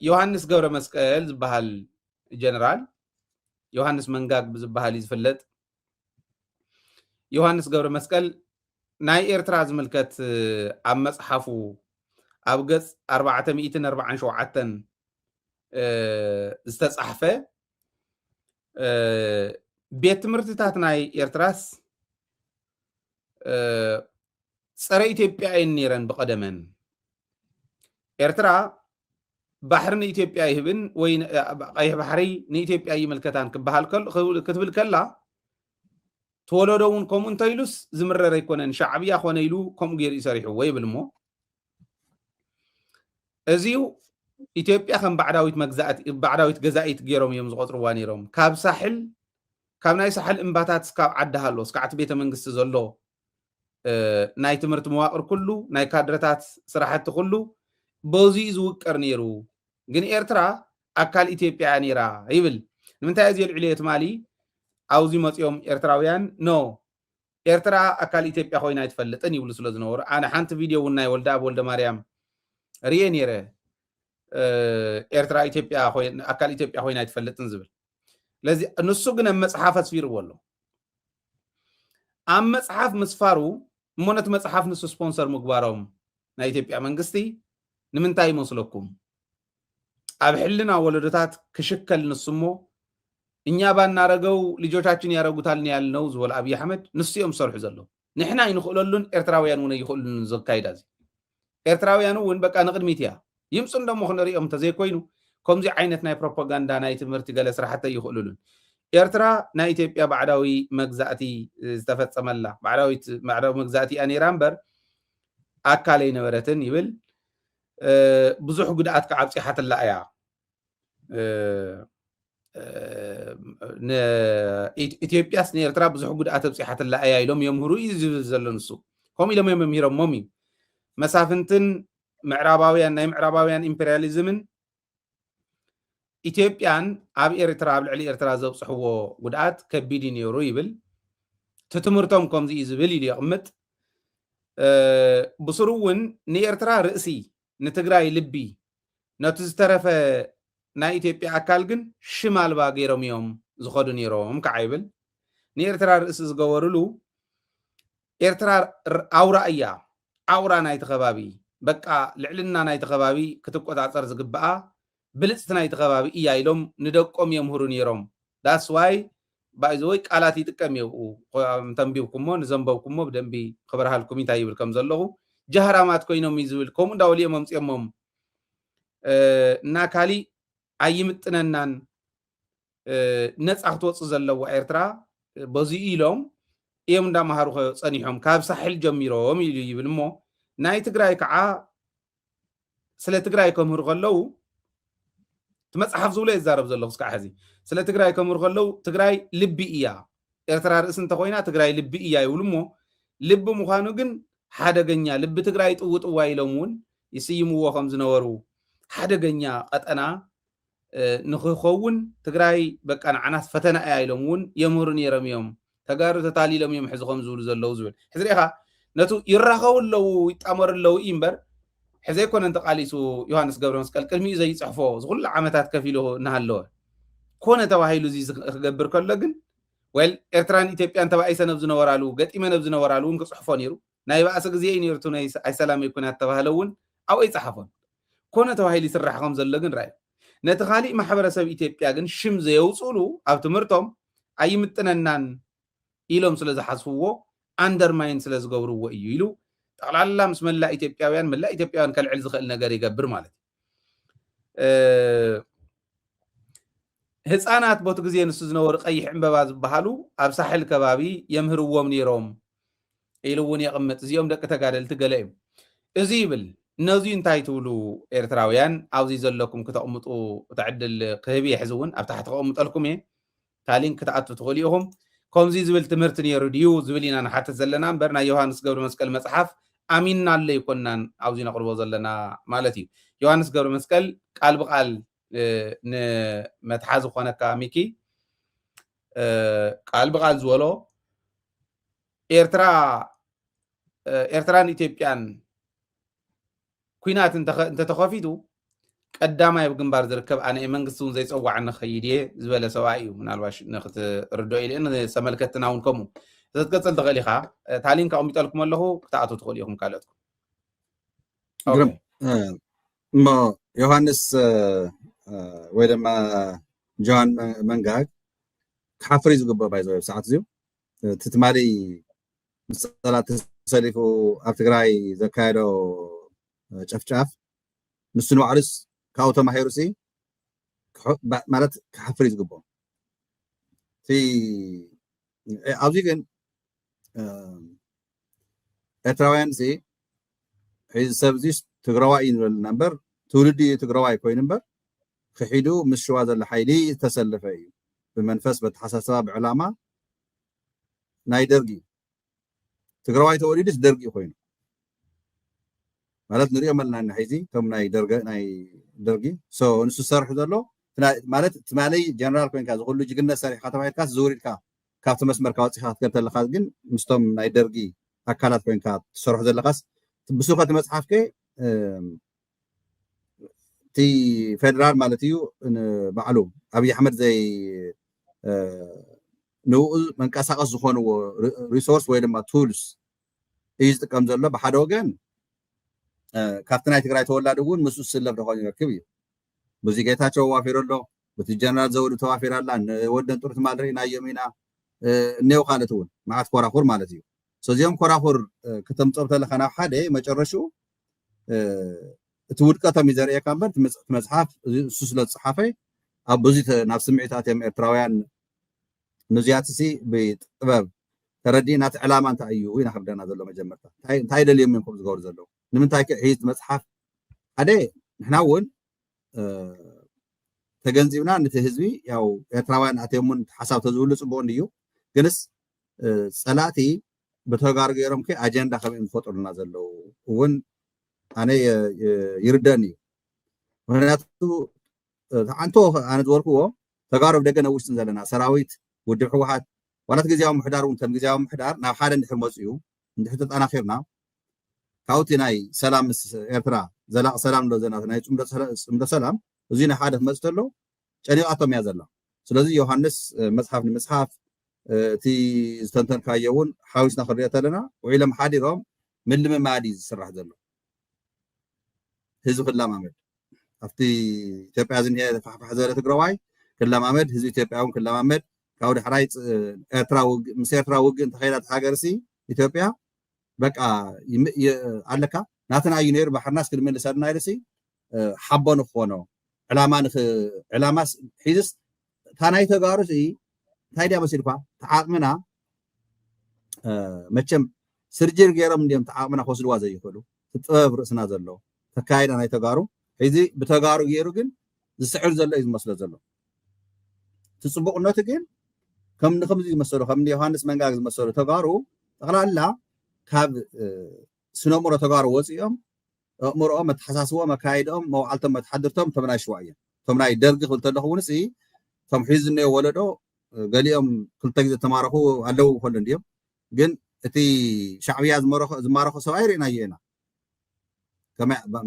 ዮሐንስ ገብረ መስቀል ዝበሃል ጀነራል ዮሐንስ መንጋግ ብዝበሃል ይዝፍለጥ ዮሐንስ ገብረ መስቀል ናይ ኤርትራ ዝምልከት ኣብ መጽሓፉ ኣብ ገጽ 447 ዝተጻሕፈ ቤት ትምህርትታት ናይ ኤርትራስ ፀረ ኢትዮጵያ እየን ነይረን ብቀደመን ኤርትራ ባሕሪ ንኢትዮጵያ ይህብን ወይ ቀይሕ ባሕሪ ንኢትዮጵያ ይምልከታን ክበሃል ክትብል ከላ ተወለዶ እውን ከምኡ እንተኢሉስ ዝምረረ ኣይኮነን ሻዕብያ ኮነ ኢሉ ከምኡ ገይሩ ይሰሪሕዎ ይብል እሞ እዚዩ ኢትዮጵያ ከም ባዕዳዊት ገዛኢት ገይሮም እዮም ዝቆፅርዋ ነይሮም ካብ ሳሕል ካብ ናይ ሳሕል እምባታት ስካብ ዓዲ ሃሎ ስካዕ ቤተ መንግስቲ ዘሎ ናይ ትምህርቲ መዋቅር ኩሉ ናይ ካድረታት ስራሕቲ ኩሉ በዚኡ ዝውቀር ነይሩ ግን ኤርትራ ኣካል ኢትዮጵያ ነይራ ይብል ንምንታይ እዚ ልዕልየ ትማሊ ኣውዚ መፅኦም ኤርትራውያን ኖ ኤርትራ ኣካል ኢትዮጵያ ኮይና ይትፈልጥን ይብሉ ስለ ዝነበሩ ኣነ ሓንቲ ቪድዮ እውን ናይ ወልደ ኣብ ወልደ ማርያም ርየ ነይረ ኤርትራ ኢትዮጵያ ኣካል ኢትዮጵያ ኮይና ይትፈልጥን ዝብል ለዚ ንሱ ግን ኣብ መፅሓፍ ኣስፊርዎ ኣሎ ኣብ መፅሓፍ ምስፋሩ እሞነት መፅሓፍ ንሱ ስፖንሰር ምግባሮም ናይ ኢትዮጵያ መንግስቲ ንምንታይ ይመስለኩም ኣብ ሕልና ወለዶታት ክሽከል ንስሞ እኛ ባናረገው ልጆቻችን ያረጉታል ያልነው ዝወል አብይ አሕመድ ንስዮም ሰርሑ ዘሎ ንሕና ይንኽእለሉን ኤርትራውያን እውን ይኽእሉን ዘካይዳ እዚ ኤርትራውያን እውን በቃ ንቅድሚት እያ ይምፁን ደሞ ክንሪኦም ተዘይኮይኑ ከምዚ ዓይነት ናይ ፕሮፓጋንዳ ናይ ትምህርቲ ገለ ስራሕቲ ይኽእሉን ኤርትራ ናይ ኢትዮጵያ ባዕዳዊ መግዛእቲ ዝተፈጸመላ ባዕዳዊ መግዛእቲ ኣኔራ እምበር ኣካል ኣይነበረትን ይብል ብዙሕ ጉድኣት ከዓብፂሓትላ እያ ኢትዮጵያስ ንኤርትራ ብዙሕ ጉድኣት ኣብፂሓትላ እያ ኢሎም የምህሩ እዩ ዝብል ዘሎ ንሱ ከምኡ ኢሎም የመምሂሮሞም እዩ መሳፍንትን ምዕራባውያን ናይ ምዕራባውያን ኢምፔሪያሊዝምን ኢትዮጵያን ኣብ ኤርትራ ኣብ ልዕሊ ኤርትራ ዘብፅሕዎ ጉድኣት ከቢድ ነይሩ ይብል ትትምህርቶም ከምዚ እዩ ዝብል ኢሉ ይቕምጥ ብስሩ እውን ንኤርትራ ርእሲ ንትግራይ ልቢ ነቲ ዝተረፈ ናይ ኢትዮጵያ ኣካል ግን ሽም ኣልባ ገይሮም እዮም ዝኸዱ ነይሮም ከዓ ይብል ንኤርትራ ርእሲ ዝገበርሉ ኤርትራ ኣውራ እያ ኣውራ ናይቲ ከባቢ በቃ ልዕልና ናይቲ ከባቢ ክትቆፃፀር ዝግብኣ ብልፅቲ ናይቲ ከባቢ እያ ኢሎም ንደቆም የምህሩ ነይሮም ዳስ ዋይ ባይዘወይ ቃላት ይጥቀም እዩ ተንቢብኩሞ ንዘንበብኩሞ ብደንቢ ክብርሃልኩም እንታይ ይብል ከም ዘለኹ ጀህራማት ኮይኖም እዩ ዝብል ከምኡ እንዳወልዮም መምፅኦሞም እና ካሊእ ኣይምጥነናን ነፃ ክትወፅእ ዘለዋ ኤርትራ በዚኡ ኢሎም እዮም እንዳምሃሩ ፀኒሖም ካብ ሳሕል ጀሚሮም ኢሉ ይብል እሞ ናይ ትግራይ ከዓ ስለ ትግራይ ከምህሩ ከለው እቲ መፅሓፍ ዝብሎ የዛረብ ዘለኹ ስካዕ ሕዚ ስለ ትግራይ ከምህሩ ከለው ትግራይ ልቢ እያ ኤርትራ ርእሲ እንተኮይና ትግራይ ልቢ እያ ይብሉ እሞ ልቢ ምዃኑ ግን ሓደገኛ ልቢ ትግራይ ጥውጥዋ ኢሎም እውን ይስይምዎ ከም ዝነበሩ ሓደገኛ ቀጠና ንክኸውን ትግራይ በቃ ንዓናስ ፈተና እያ ኢሎም እውን የምህሩ ነይሮም እዮም ተጋሩ ተታሊሎም እዮም ሕዚ ከም ዝብሉ ዘለው ዝብል ሕዚ ሪኢኻ ነቱ ይራኸቡ ኣለው ይጣመሩ ኣለው እዩ እምበር ሕዚ ኣይኮነን ተቃሊሱ ዮሃንስ ገብረ መስቀል ቅድሚኡ ዘይፅሕፎ ዝኩሉ ዓመታት ከፍ ኢሉ እናሃለወ ኮነ ተባሂሉ እዚ ክገብር ከሎ ግን ወል ኤርትራን ኢትዮጵያን ተባኢሰ ነብ ዝነበራሉ ገጢመ ነብ ዝነበራሉ እውን ክፅሕፎ ነይሩ ናይ ባእሲ ግዜ ነይርቱ ናይ ኣይሰላም ይኩናት ተባህለ እውን ኣብኡ ይፀሓፎን ኮነ ተባሂሉ ይስራሕ ከም ዘሎ ግን ራእዩ ነቲ ካሊእ ማሕበረሰብ ኢትዮጵያ ግን ሽም ዘየውፅሉ ኣብ ትምህርቶም ኣይምጥነናን ኢሎም ስለ ዝሓስብዎ ኣንደርማይን ስለ ዝገብርዎ እዩ ኢሉ ጠቅላላ ምስ መላእ ኢትዮጵያውያን ከልዕል ዝኽእል ነገር ይገብር ማለት ህፃናት በቱ ግዜ ንሱ ዝነበሩ ቀይሕ ዕምበባ ዝበሃሉ ኣብ ሳሕል ከባቢ የምህርዎም ነይሮም ኢሉ እውን የቕምጥ እዚኦም ደቂ ተጋደልቲ ገለ እዮም እዚ ይብል ነዚዩ እንታይ ትብሉ ኤርትራውያን ኣብዚ ዘለኩም ክተቕምጡ ትዕድል ክህብ ሕዚ እውን ኣብ ታሕቲ ክቕምጠልኩም እየ ታሊን ክትኣቱ ትኽእሉ ኢኹም ከምዚ ዝብል ትምህርቲ ነይሩ ድዩ ዝብል ኢና ንሓትት ዘለና እምበር ናይ ዮሃንስ ገብረ መስቀል መፅሓፍ ኣሚንና ኣሎ ይኮናን ኣብዚ ነቕርቦ ዘለና ማለት እዩ ዮሃንስ ገብረ መስቀል ቃል ብቃል ንመትሓዚ ኮነካ ሚኪ ቃል ብቃል ዝበሎ ኤርትራን ኢትዮጵያን ኩናት እንተተኸፊቱ ቀዳማይ ብግንባር ዝርከብ ኣነ መንግስቲ እውን ዘይፀዋዕኒ ኸይድ እየ ዝበለ ሰብኣይ እዩ ምናልባሽ ንክትርድኦ ኢለ ሰመልከትና እውን ከምኡ ክትቀፅል ትኽእል ኢኻ ታሊንካ ቀሚጠልኩም ኣለኹ ክትኣትው ትኽእሉ ኢኹም ካልኦትኩም ግርም እሞ ዮሃንስ ወይ ድማ ጆን መንጋግ ካፍሪ ዝግበኦ ባይዘው ሰዓት እዚዩ ትትማሊ ምሳላት ተሰሊፉ ኣብ ትግራይ ዘካየዶ ጨፍጫፍ ንሱ ንባዕሉስ ካብኡ ተማሂሩ ማለት ካፍሪ ዝግበኦ እቲ ኣብዚ ግን ኤርትራውያን ሕዚ ሰብ እዚ ትግራዋይ እዩ ንበልና እምበር ትውልዲ ትግራዋይ ኮይኑ እምበር ክሒዱ ምስ ሽዋ ዘሎ ሓይሊ ዝተሰለፈ እዩ ብመንፈስ በተሓሳሰባ ብዕላማ ናይ ደርጊ ትግራዋይ ተወሊዱስ ደርጊ ኮይኑ ማለት ንሪኦም ኣለና ሕዚ እቶም ናይ ደርጊ ንሱ ዝሰርሑ ዘሎ ማለት ትማለይ ጀነራል ኮይንካ ዝኩሉ ጅግነት ሰሪሕካ ተባሂልካስ ዝውሪድካ ካብቲ መስመርካ ወፂኻ ክትከድ ዘለካ ግን ምስቶም ናይ ደርጊ ኣካላት ኮይንካ ትሰርሑ ዘለካስ ብሱኸ እቲ መፅሓፍ ከ እቲ ፌደራል ማለት እዩ ባዕሉ ኣብይ ኣሕመድ ዘይ ንኡ መንቀሳቀስ ዝኾንዎ ሪሶርስ ወይ ድማ ቱልስ እዩ ዝጥቀም ዘሎ ብሓደ ወገን ካብቲ ናይ ትግራይ ተወላዲ እውን ምስኡ ዝስለፍ ደኾኑ ይረክብ እዩ በዚ ጌታቸው ዋፊሩ ኣሎ በቲ ጀነራል ዘውዱ ተዋፊራ ኣላ ወደን ጡር ትማል ርኢናዮም ኢና እኔው ካልኦት እውን መዓት ኮራኹር ማለት እዩ ስለዚኦም ኮራኹር ከተምፀብ ተለካ ናብ ሓደ መጨረሹ እቲ ውድቀቶም እዩ ዘርእየካ እምበር እቲ መፅሓፍ እሱ ስለ ዝፀሓፈ ኣብ ብዙ ናብ ስምዒታት እዮም ኤርትራውያን ነዚያትሲ ብጥበብ ተረዲእና እቲ ዕላማ እንታይ እዩ ኢና ክርደና ዘሎ መጀመርታ እንታይ ደልዮም እዮም ከም ዝገብሩ ዘለዉ ንምንታይ ሒዝ መፅሓፍ ሓደ ንሕና እውን ተገንዚብና ነቲ ህዝቢ ያው ኤርትራውያን ኣትዮምን ሓሳብ ተዝብሉ ፅቡቅ እዩ ግንስ ፀላእቲ ብተጋሩ ገይሮም ኣጀንዳ ከመይ ዝፈጥሩልና ዘለዉ እውን ኣነ ይርደአኒ እዩ ምክንያቱ ተዓንቶ ኣነ ዝበልክዎ ተጋሩ ብደገ ነውሽትን ዘለና ሰራዊት ውድብ ሕወሓት ዋላት ግዜያዊ ምሕዳር እውን ከም ግዜያዊ ምሕዳር ናብ ሓደ እንድሕር መፅኡ እንድሕር ተጠናኺርና ካብቲ ናይ ሰላም ምስ ኤርትራ ዘላቕ ሰላም ዶ ዘና ናይ ፅምዶ ሰላም እዙይ ናይ ሓደ ክመፅእ ተሎ ጨኒቃቶም እያ ዘላ ስለዚ ዮሃንስ መፅሓፍ ንምፅሓፍ እቲ ዝተንተንካዮ እውን ሓዊስና ክንሪኦ ተለና ውዒሎም ሓዲሮም ምን ልምማድ እዩ ዝስራሕ ዘሎ ህዝቢ ክለማመድ ኣብቲ ኢትዮጵያ ዝኒሄ ፋሕፋሕ ዝበለ ትግራዋይ ክለማመድ ህዝቢ ኢትዮጵያ እውን ክለማመድ ካብ ዳሕራይ ምስ ኤርትራ ውግእ እንተኸይዳ ሃገር ኢትዮጵያ በቃ ኣለካ ናትና እዩ ነይሩ ባሕርናስ ክንምልስ ኣድና ኢለሲ ሓቦ ንክኾኖ ዕላማስ ሒዝስ እታ ናይ ተጋሩ እንታይ ድያ መሲልኳ ተዓቕምና መቸም ስርጅር ገይሮም እንዲኦም ተዓቕምና ክወስድዋ ዘይኽእሉ ጥበብ ርእስና ዘሎ ተካይዳ ናይ ተጋሩ ሕዚ ብተጋሩ ገይሩ ግን ዝስዕር ዘሎ እዩ ዝመስሎ ዘሎ እቲ ፅቡቅነቱ ግን ከምዚ ዝመሰሉ ከምኒ ዮሃንስ መንጋግ ዝመሰሉ ተጋሩ ጠቕላላ ካብ ስነምሮ ተጋሩ ወፂኦም እምሮኦም መተሓሳስቦም መካይዶም መውዓልቶም መተሓድርቶም እቶም ናይ ሽዋ እዮም እቶም ናይ ደርጊ ክብል ተለኹ እውን እቶም ሒዙ ዝኒኦ ወለዶ ገሊኦም ክልተ ግዜ ተማረኹ ኣለው ከሎ እንዲኦም ግን እቲ ሻዕብያ ዝማረኹ ሰብኣይ ርኢናዮ ኢና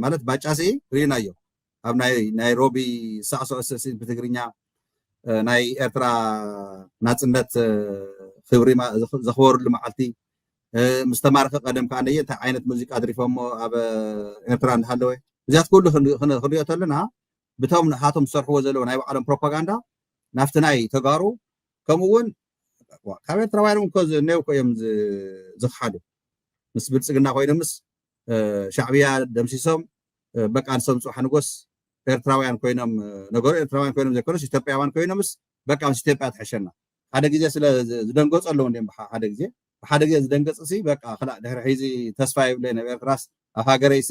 ማለት ባጫሲ ርኢናዮ ኣብ ናይሮቢ ሳዕስዑ ስዕሲዒት ብትግርኛ ናይ ኤርትራ ናፅነት ክብሪ ዘኽበሩሉ መዓልቲ ምስ ተማረኸ ቀደም ከዓ ነየ እንታይ ዓይነት ሙዚቃ ድሪፎሞ ኣብ ኤርትራ እንዳሃለወ እዚኣት ኩሉ ክንሪኦ ተለና ብቶም ሃቶም ዝሰርሕዎ ዘለዎ ናይ ባዕሎም ፕሮፓጋንዳ ናፍቲ ናይ ተጋሩ ከምኡ እውን ካብ ኤርትራውያን እውን እኔው እዮም ዝክሓዱ ምስ ብልፅግና ኮይኖም ምስ ሻዕብያ ደምሲሶም በቃ ንሰምፁ ሓንጎስ ኤርትራውያን ኮይኖም ነገሩ ኤርትራውያን ኮይኖም ዘይኮነስ ኢትዮጵያውያን ኮይኖምስ በቃ ምስ ኢትዮጵያ ትሕሸና ሓደ ግዜ ስለ ዝደንገፁ ኣለዉ እንዲኦም ብሓደ ግዜ ዝደንገፅ በቃ ክላእ ድሕሪ ሒዚ ተስፋ የብለይ ናብ ኤርትራስ ኣብ ሃገረይሲ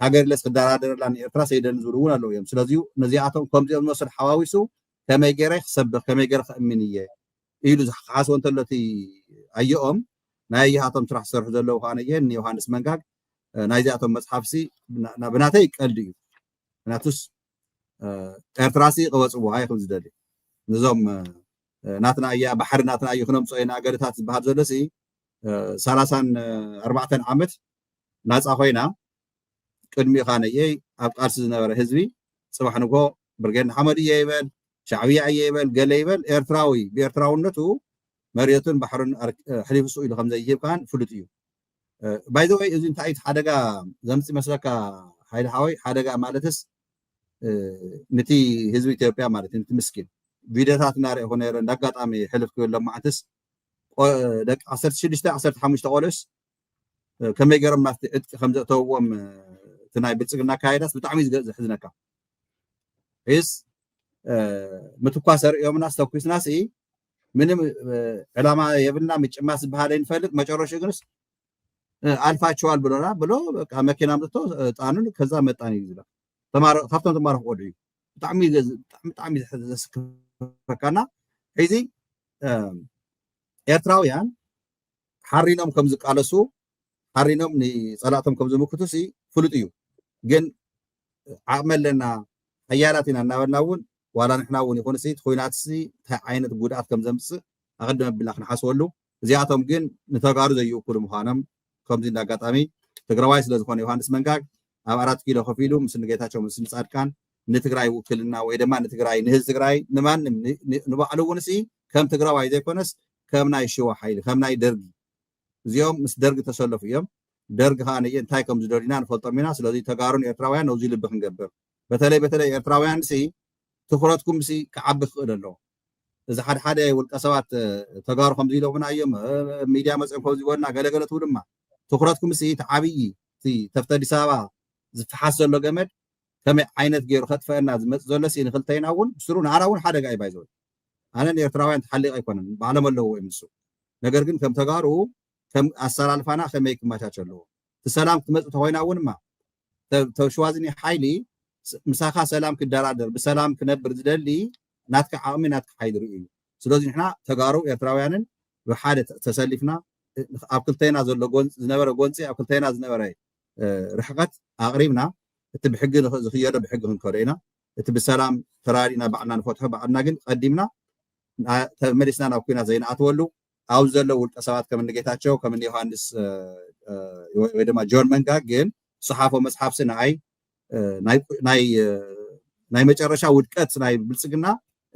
ሃገር ለስ ክደራደረላ ንኤርትራ ሰይደን ዝብሉ እውን ኣለዉ እዮም ስለዚ ነዚኣቶም ከምዚኦም ዝመስሉ ሓዋዊሱ ከመይ ገይረ ክሰብኽ ከመይ ገይረ ክእምን እየ ኢሉ ዝሓስቦ እንተሎ እቲ ኣየኦም ናይ ኣየሃቶም ስራሕ ዝሰርሑ ዘለዉ ከዓ ነየ ንዮሃንስ መንጋግ ናይዚኣቶም መፅሓፍ ብናተይ ቀልዲ እዩ ምክንያቱስ ኤርትራሲ ክበፅዎ ሃይ ከም ዝደሊ ንዞም ናትና እያ ባሕሪ ናትና እዩ ክነምፅኦ ኢና ገድታት ዝበሃል ዘሎ 34 ዓመት ናፃ ኮይና ቅድሚ ኻ ነየ ኣብ ቃልሲ ዝነበረ ህዝቢ ጽባሕ ንጎ ብርጌድ ሓመድ ይበል ሻዕብያ ይበል ገለ ይበል ኤርትራዊ ብኤርትራውነቱ መሬቱን ባሕሩን ሕሊፍሱ ኢሉ ከም ዘይህብ ካን ፍሉጥ እዩ ባይ ዘ ወይ እዚ እንታይ ሓደጋ ዘምጽ መስለካ ሃይለ ሓወይ ሓደጋ ማለትስ ነቲ ህዝቢ ኢትዮጵያ ማለት ነቲ ምስኪን ቪድዮታት ናርኢ ሆነ እንዳጋጣሚ ሕልፍ ክብሎም ማዓትስ ደቂ 16 15 ቆልስ ከመይ ገይሮም ናፍቲ ዕጥቂ ከም ዘእተውዎም እቲ ናይ ብልጽግና ካይዳስ ብጣዕሚ ዝሕዝነካ እስ ምትኳስ ርዮም ናስተኩስናስ ምንም ዕላማ የብልና ምጭማስ ዝበሃለ ይንፈልጥ መጨረሻ ግንስ አልፋቸዋል ብሎና ብሎ በቃ መኪና ምጥቶ ጣኑን ከዛ መጣን ይዝላ ተማረ ካብቶም ተማረ ቆዱ ብጣዕሚ ዘስከፈካና እዚ ኤርትራውያን ሓሪኖም ከም ዝቃለሱ ሓሪኖም ንጸላእቶም ከም ዝምክቱሲ ፍሉጥ እዩ ግን ዓቅመለና ሓያላትና እናበልናውን ዋላ ንሕናውን ይኹንሲ ኮይናትሲ እንታይ ዓይነት ጉድኣት ከም ዘምጽእ ኣቀድመ ብላ ክንሓስበሉ እዚኣቶም ግን ንተጋሩ ዘይውክሉ ምዃኖም ከምዚ እንዳጋጣሚ ትግራዋይ ስለ ዝኾነ ዮሃንስ መንጋግ ኣብ 4 ኪሎ ከፊሉ ምስ ንጌታቸው ምስ ጻድቃን ንትግራይ ውክልና ወይ ድማ ንትግራይ ንህዝቢ ትግራይ ንማንም ንባዕሉ ውንሲ ከም ትግራዋይ ዘይኮነስ ከም ናይ ሽዋ ሓይሊ ከም ናይ ደርጊ እዚኦም ምስ ደርጊ ተሰለፉ እዮም ደርጊ ከዓ እንታይ ከም ዝደሊና ንፈልጦም ኢና ስለዚ ተጋሩን ኤርትራውያን ነዚ ልቢ ክንገብር በተለይ ኤርትራውያን ሲ ትኩረትኩም ሲ ክዓቢ ክእል ኣለዎ እዚ ሓደ ውልቀ ሰባት ተጋሩ ከምዚ ኢሎምና እዮም ሚድያ መፅኦም ከምዚ ይበልና ገለገለ ትብሉ ድማ ትኩረትኩም ሲ ተዓብይ ተፍቲ ኣዲስ ኣበባ ዝፈሓስ ዘሎ ገመድ ከመይ ዓይነት ገይሩ ከጥፈአና ዝመፅእ ዘሎ ሲ ንክልተይና እውን ብስሩ ንዓና እውን ሓደጋ እዩ ባይዘው ኣነ ንኤርትራውያን ተሓሊቕ ኣይኮነን ባዕሎም ኣለዎ እምሱ ነገር ግን ከም ተጋሩ ከም ኣሰላልፋና ከመይ ክመቻች ኣለዎ ሰላም ክመፅእ ተኮይና እውንማ ተሽዋዝኒ ሓይሊ ምሳኻ ሰላም ክደራደር ብሰላም ክነብር ዝደሊ ናትካ ዓቕሚ ናትካ ሓይሊ እዩ ስለዚ ንሕና ተጋሩ ኤርትራውያንን ብሓደ ተሰሊፍና ኣብ ክልተይና ዘሎ ዝነበረ ጎንፂ ኣብ ክልተይና ዝነበረ ርሕቀት ኣቕሪብና እቲ ብሕጊ ዝኽየዶ ብሕጊ ክንከዶ ኢና እቲ ብሰላም ተራዲእና ባዕልና ንፈትሖ ባዕልና ግን ቀዲምና ተመሊስና ናብ ኩናት ዘይንኣትወሉ ኣብ ዘሎ ውልቀ ሰባት ከም ንጌታቸው ከም ዮሃንስ ወይ ድማ ጆን መንጋግ ግን صحافه መጽሓፍ ስናይ ናይ መጨረሻ ውድቀት ናይ ብልጽግና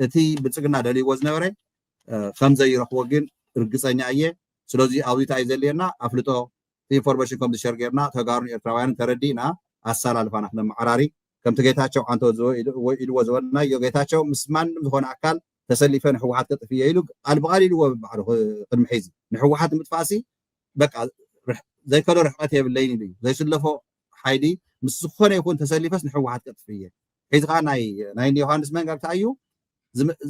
እቲ ብልጽግና ደልይዎ ዝነበረ ከም ዘይረኽቦ ግን እርግጸኛ እየ ስለዚ ኣብዚታይ ዘለየና ኣፍልጦ ኢንፎርሜሽን ከም ዝሸር ጌርና ተጋሩን ኤርትራውያን ተረዲእና ኣሰላልፋና ክነመዓራሪ ከምቲ ጌታቸው አንተ ኢልዎ ዝበልና ጌታቸው ምስ ማንም ዝኾነ ኣካል ተሰሊፈን ሕወሓት ከጥፍየ ኢሉ ኣልበቃል ኢልዎ ብባዕሉ ቅድሚ ሒዚ ንሕወሓት ምጥፋእሲ በቃ ዘይከዶ ርሕቀት የብለይን ኢሉ ዘይስለፎ ሓይሊ ምስ ዝኾነ ይኹን ተሰሊፈስ ንሕወሓት ከጥፍየ ሒዚ ከዓ ናይ ዮሃንስ መንጋግ እንታይ እዩ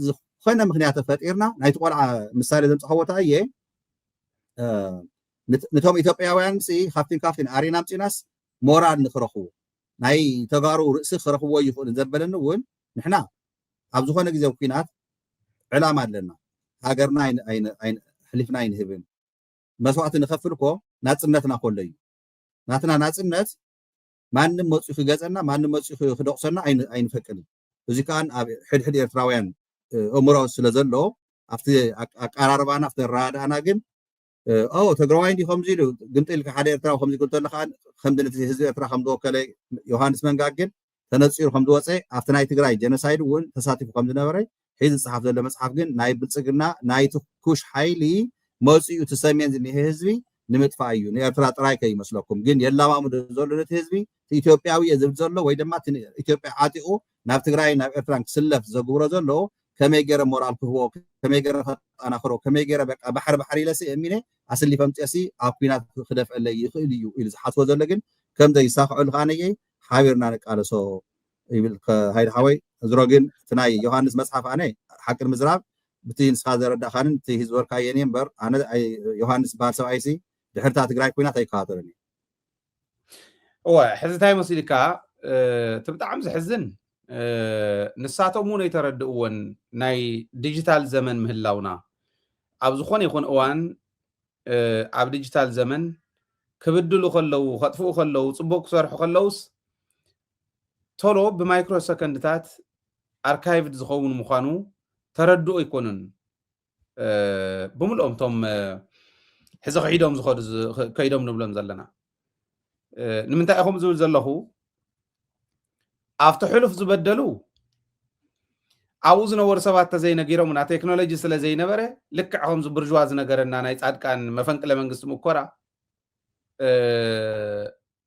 ዝኾነ ምክንያት ፈጢርና ናይቲ ቆልዓ ምሳሌ ዘምፅኸቦታ እየ ነቶም ኢትዮጵያውያን ካብቲን ኣሬና ምፂናስ ሞራል ንክረኽቡ ናይ ተጋሩ ርእሲ ክረኽብዎ ይኽእል ዘበለኒ እውን ንሕና ኣብ ዝኾነ ግዜ ኩናት ዕላማ ኣለና ሃገርና ሕሊፍና ኣይንህብን መስዋዕቲ ንኸፍል እኮ ናፅነትና ኮሎ እዩ ናትና ናፅነት ማንም መፅኡ ክገፀና ማንም መፅኡ ክደቕሰና ኣይንፈቅድን እዚ ከዓ ኣብ ሕድሕድ ኤርትራውያን እምሮ ስለ ዘሎ ኣብቲ ኣቀራርባና ኣብቲ ኣረዳድኣና ግን ትግራዋይ እንዲ ከምዚ ኢሉ ግንጥልካ ሓደ ኤርትራዊ ከምዚ ክብል ከለካ ከምዚ ነቲ ህዝቢ ኤርትራ ከም ዝወከለ ዮሃንስ መንጋግ ግን ተነፂሩ ከም ዝወፀ ኣብቲ ናይ ትግራይ ጀኖሳይድ እውን ተሳቲፉ ከም ዝነበረ ሒዚ ዝፅሓፍ ዘሎ መፅሓፍ ግን ናይ ብልፅግና ናይ ትኩሽ ሓይሊ መፅኡ እቲ ሰሜን ዝኒሄ ህዝቢ ንምጥፋእ እዩ ንኤርትራ ጥራይ ከይመስለኩም ግን የላማሙድ ዘሎ ነቲ ህዝቢ ኢትዮጵያዊ እየ ዝብል ዘሎ ወይ ድማ ኢትዮጵያ ዓጢቑ ናብ ትግራይ ናብ ኤርትራን ክስለፍ ዘግብሮ ዘሎ ከመይ ገይረ ሞራል ክህቦ ከመይ ገይረ ከጠናክሮ ከመይ ገይረ በቃ ባሕሪ ኢለሲ እሚነ ኣሰሊፈ ምፅሲ ኣብ ኩናት ክደፍአለይ ይኽእል እዩ ኢሉ ዝሓስቦ ዘሎ ግን ከምዘይሳክዐሉ ከዓ ነየ ሓቢርና ንቃለሶ ይብል ሃይድ ሓወይ እዝሮ ግን እቲ ናይ ዮሃንስ መፅሓፍ ኣነ ሓቂ ምዝራብ ብቲ ንስኻ ዘረዳእካንን እቲ ህዝበርካ የኔ እምበር ኣነ ዮሃንስ በሃል ሰብኣይሲ ድሕርታ ትግራይ ኩናት ኣይከታተለኒ እወ ሕዚ እንታይ መሲልካ እቲ ብጣዕሚ ዝሕዝን ንሳቶም እውን ኣይተረድእዎን ናይ ዲጂታል ዘመን ምህላውና ኣብ ዝኾነ ይኹን እዋን ኣብ ዲጂታል ዘመን ክብድሉ ከለው ከጥፍኡ ከለው ፅቡቅ ክሰርሑ ከለውስ ቶሎ ብማይክሮ ሰከንድታት ኣርካይቭድ ዝኸውን ምዃኑ ተረድኡ ኣይኮኑን ብምልኦም ቶም ሕዚ ከይዶም ዝኸዱ ከይዶም ንብሎም ዘለና ንምንታይ ኢኹም ዝብል ዘለኹ ኣብቲ ሕሉፍ ዝበደሉ ኣብኡ ዝነበሩ ሰባት ተዘይነጊሮም ና ቴክኖሎጂ ስለ ዘይነበረ ልክዕ ከምዚ ብርዥዋ ዝነገረና ናይ ጻድቃን መፈንቅለ መንግስቲ ምኮራ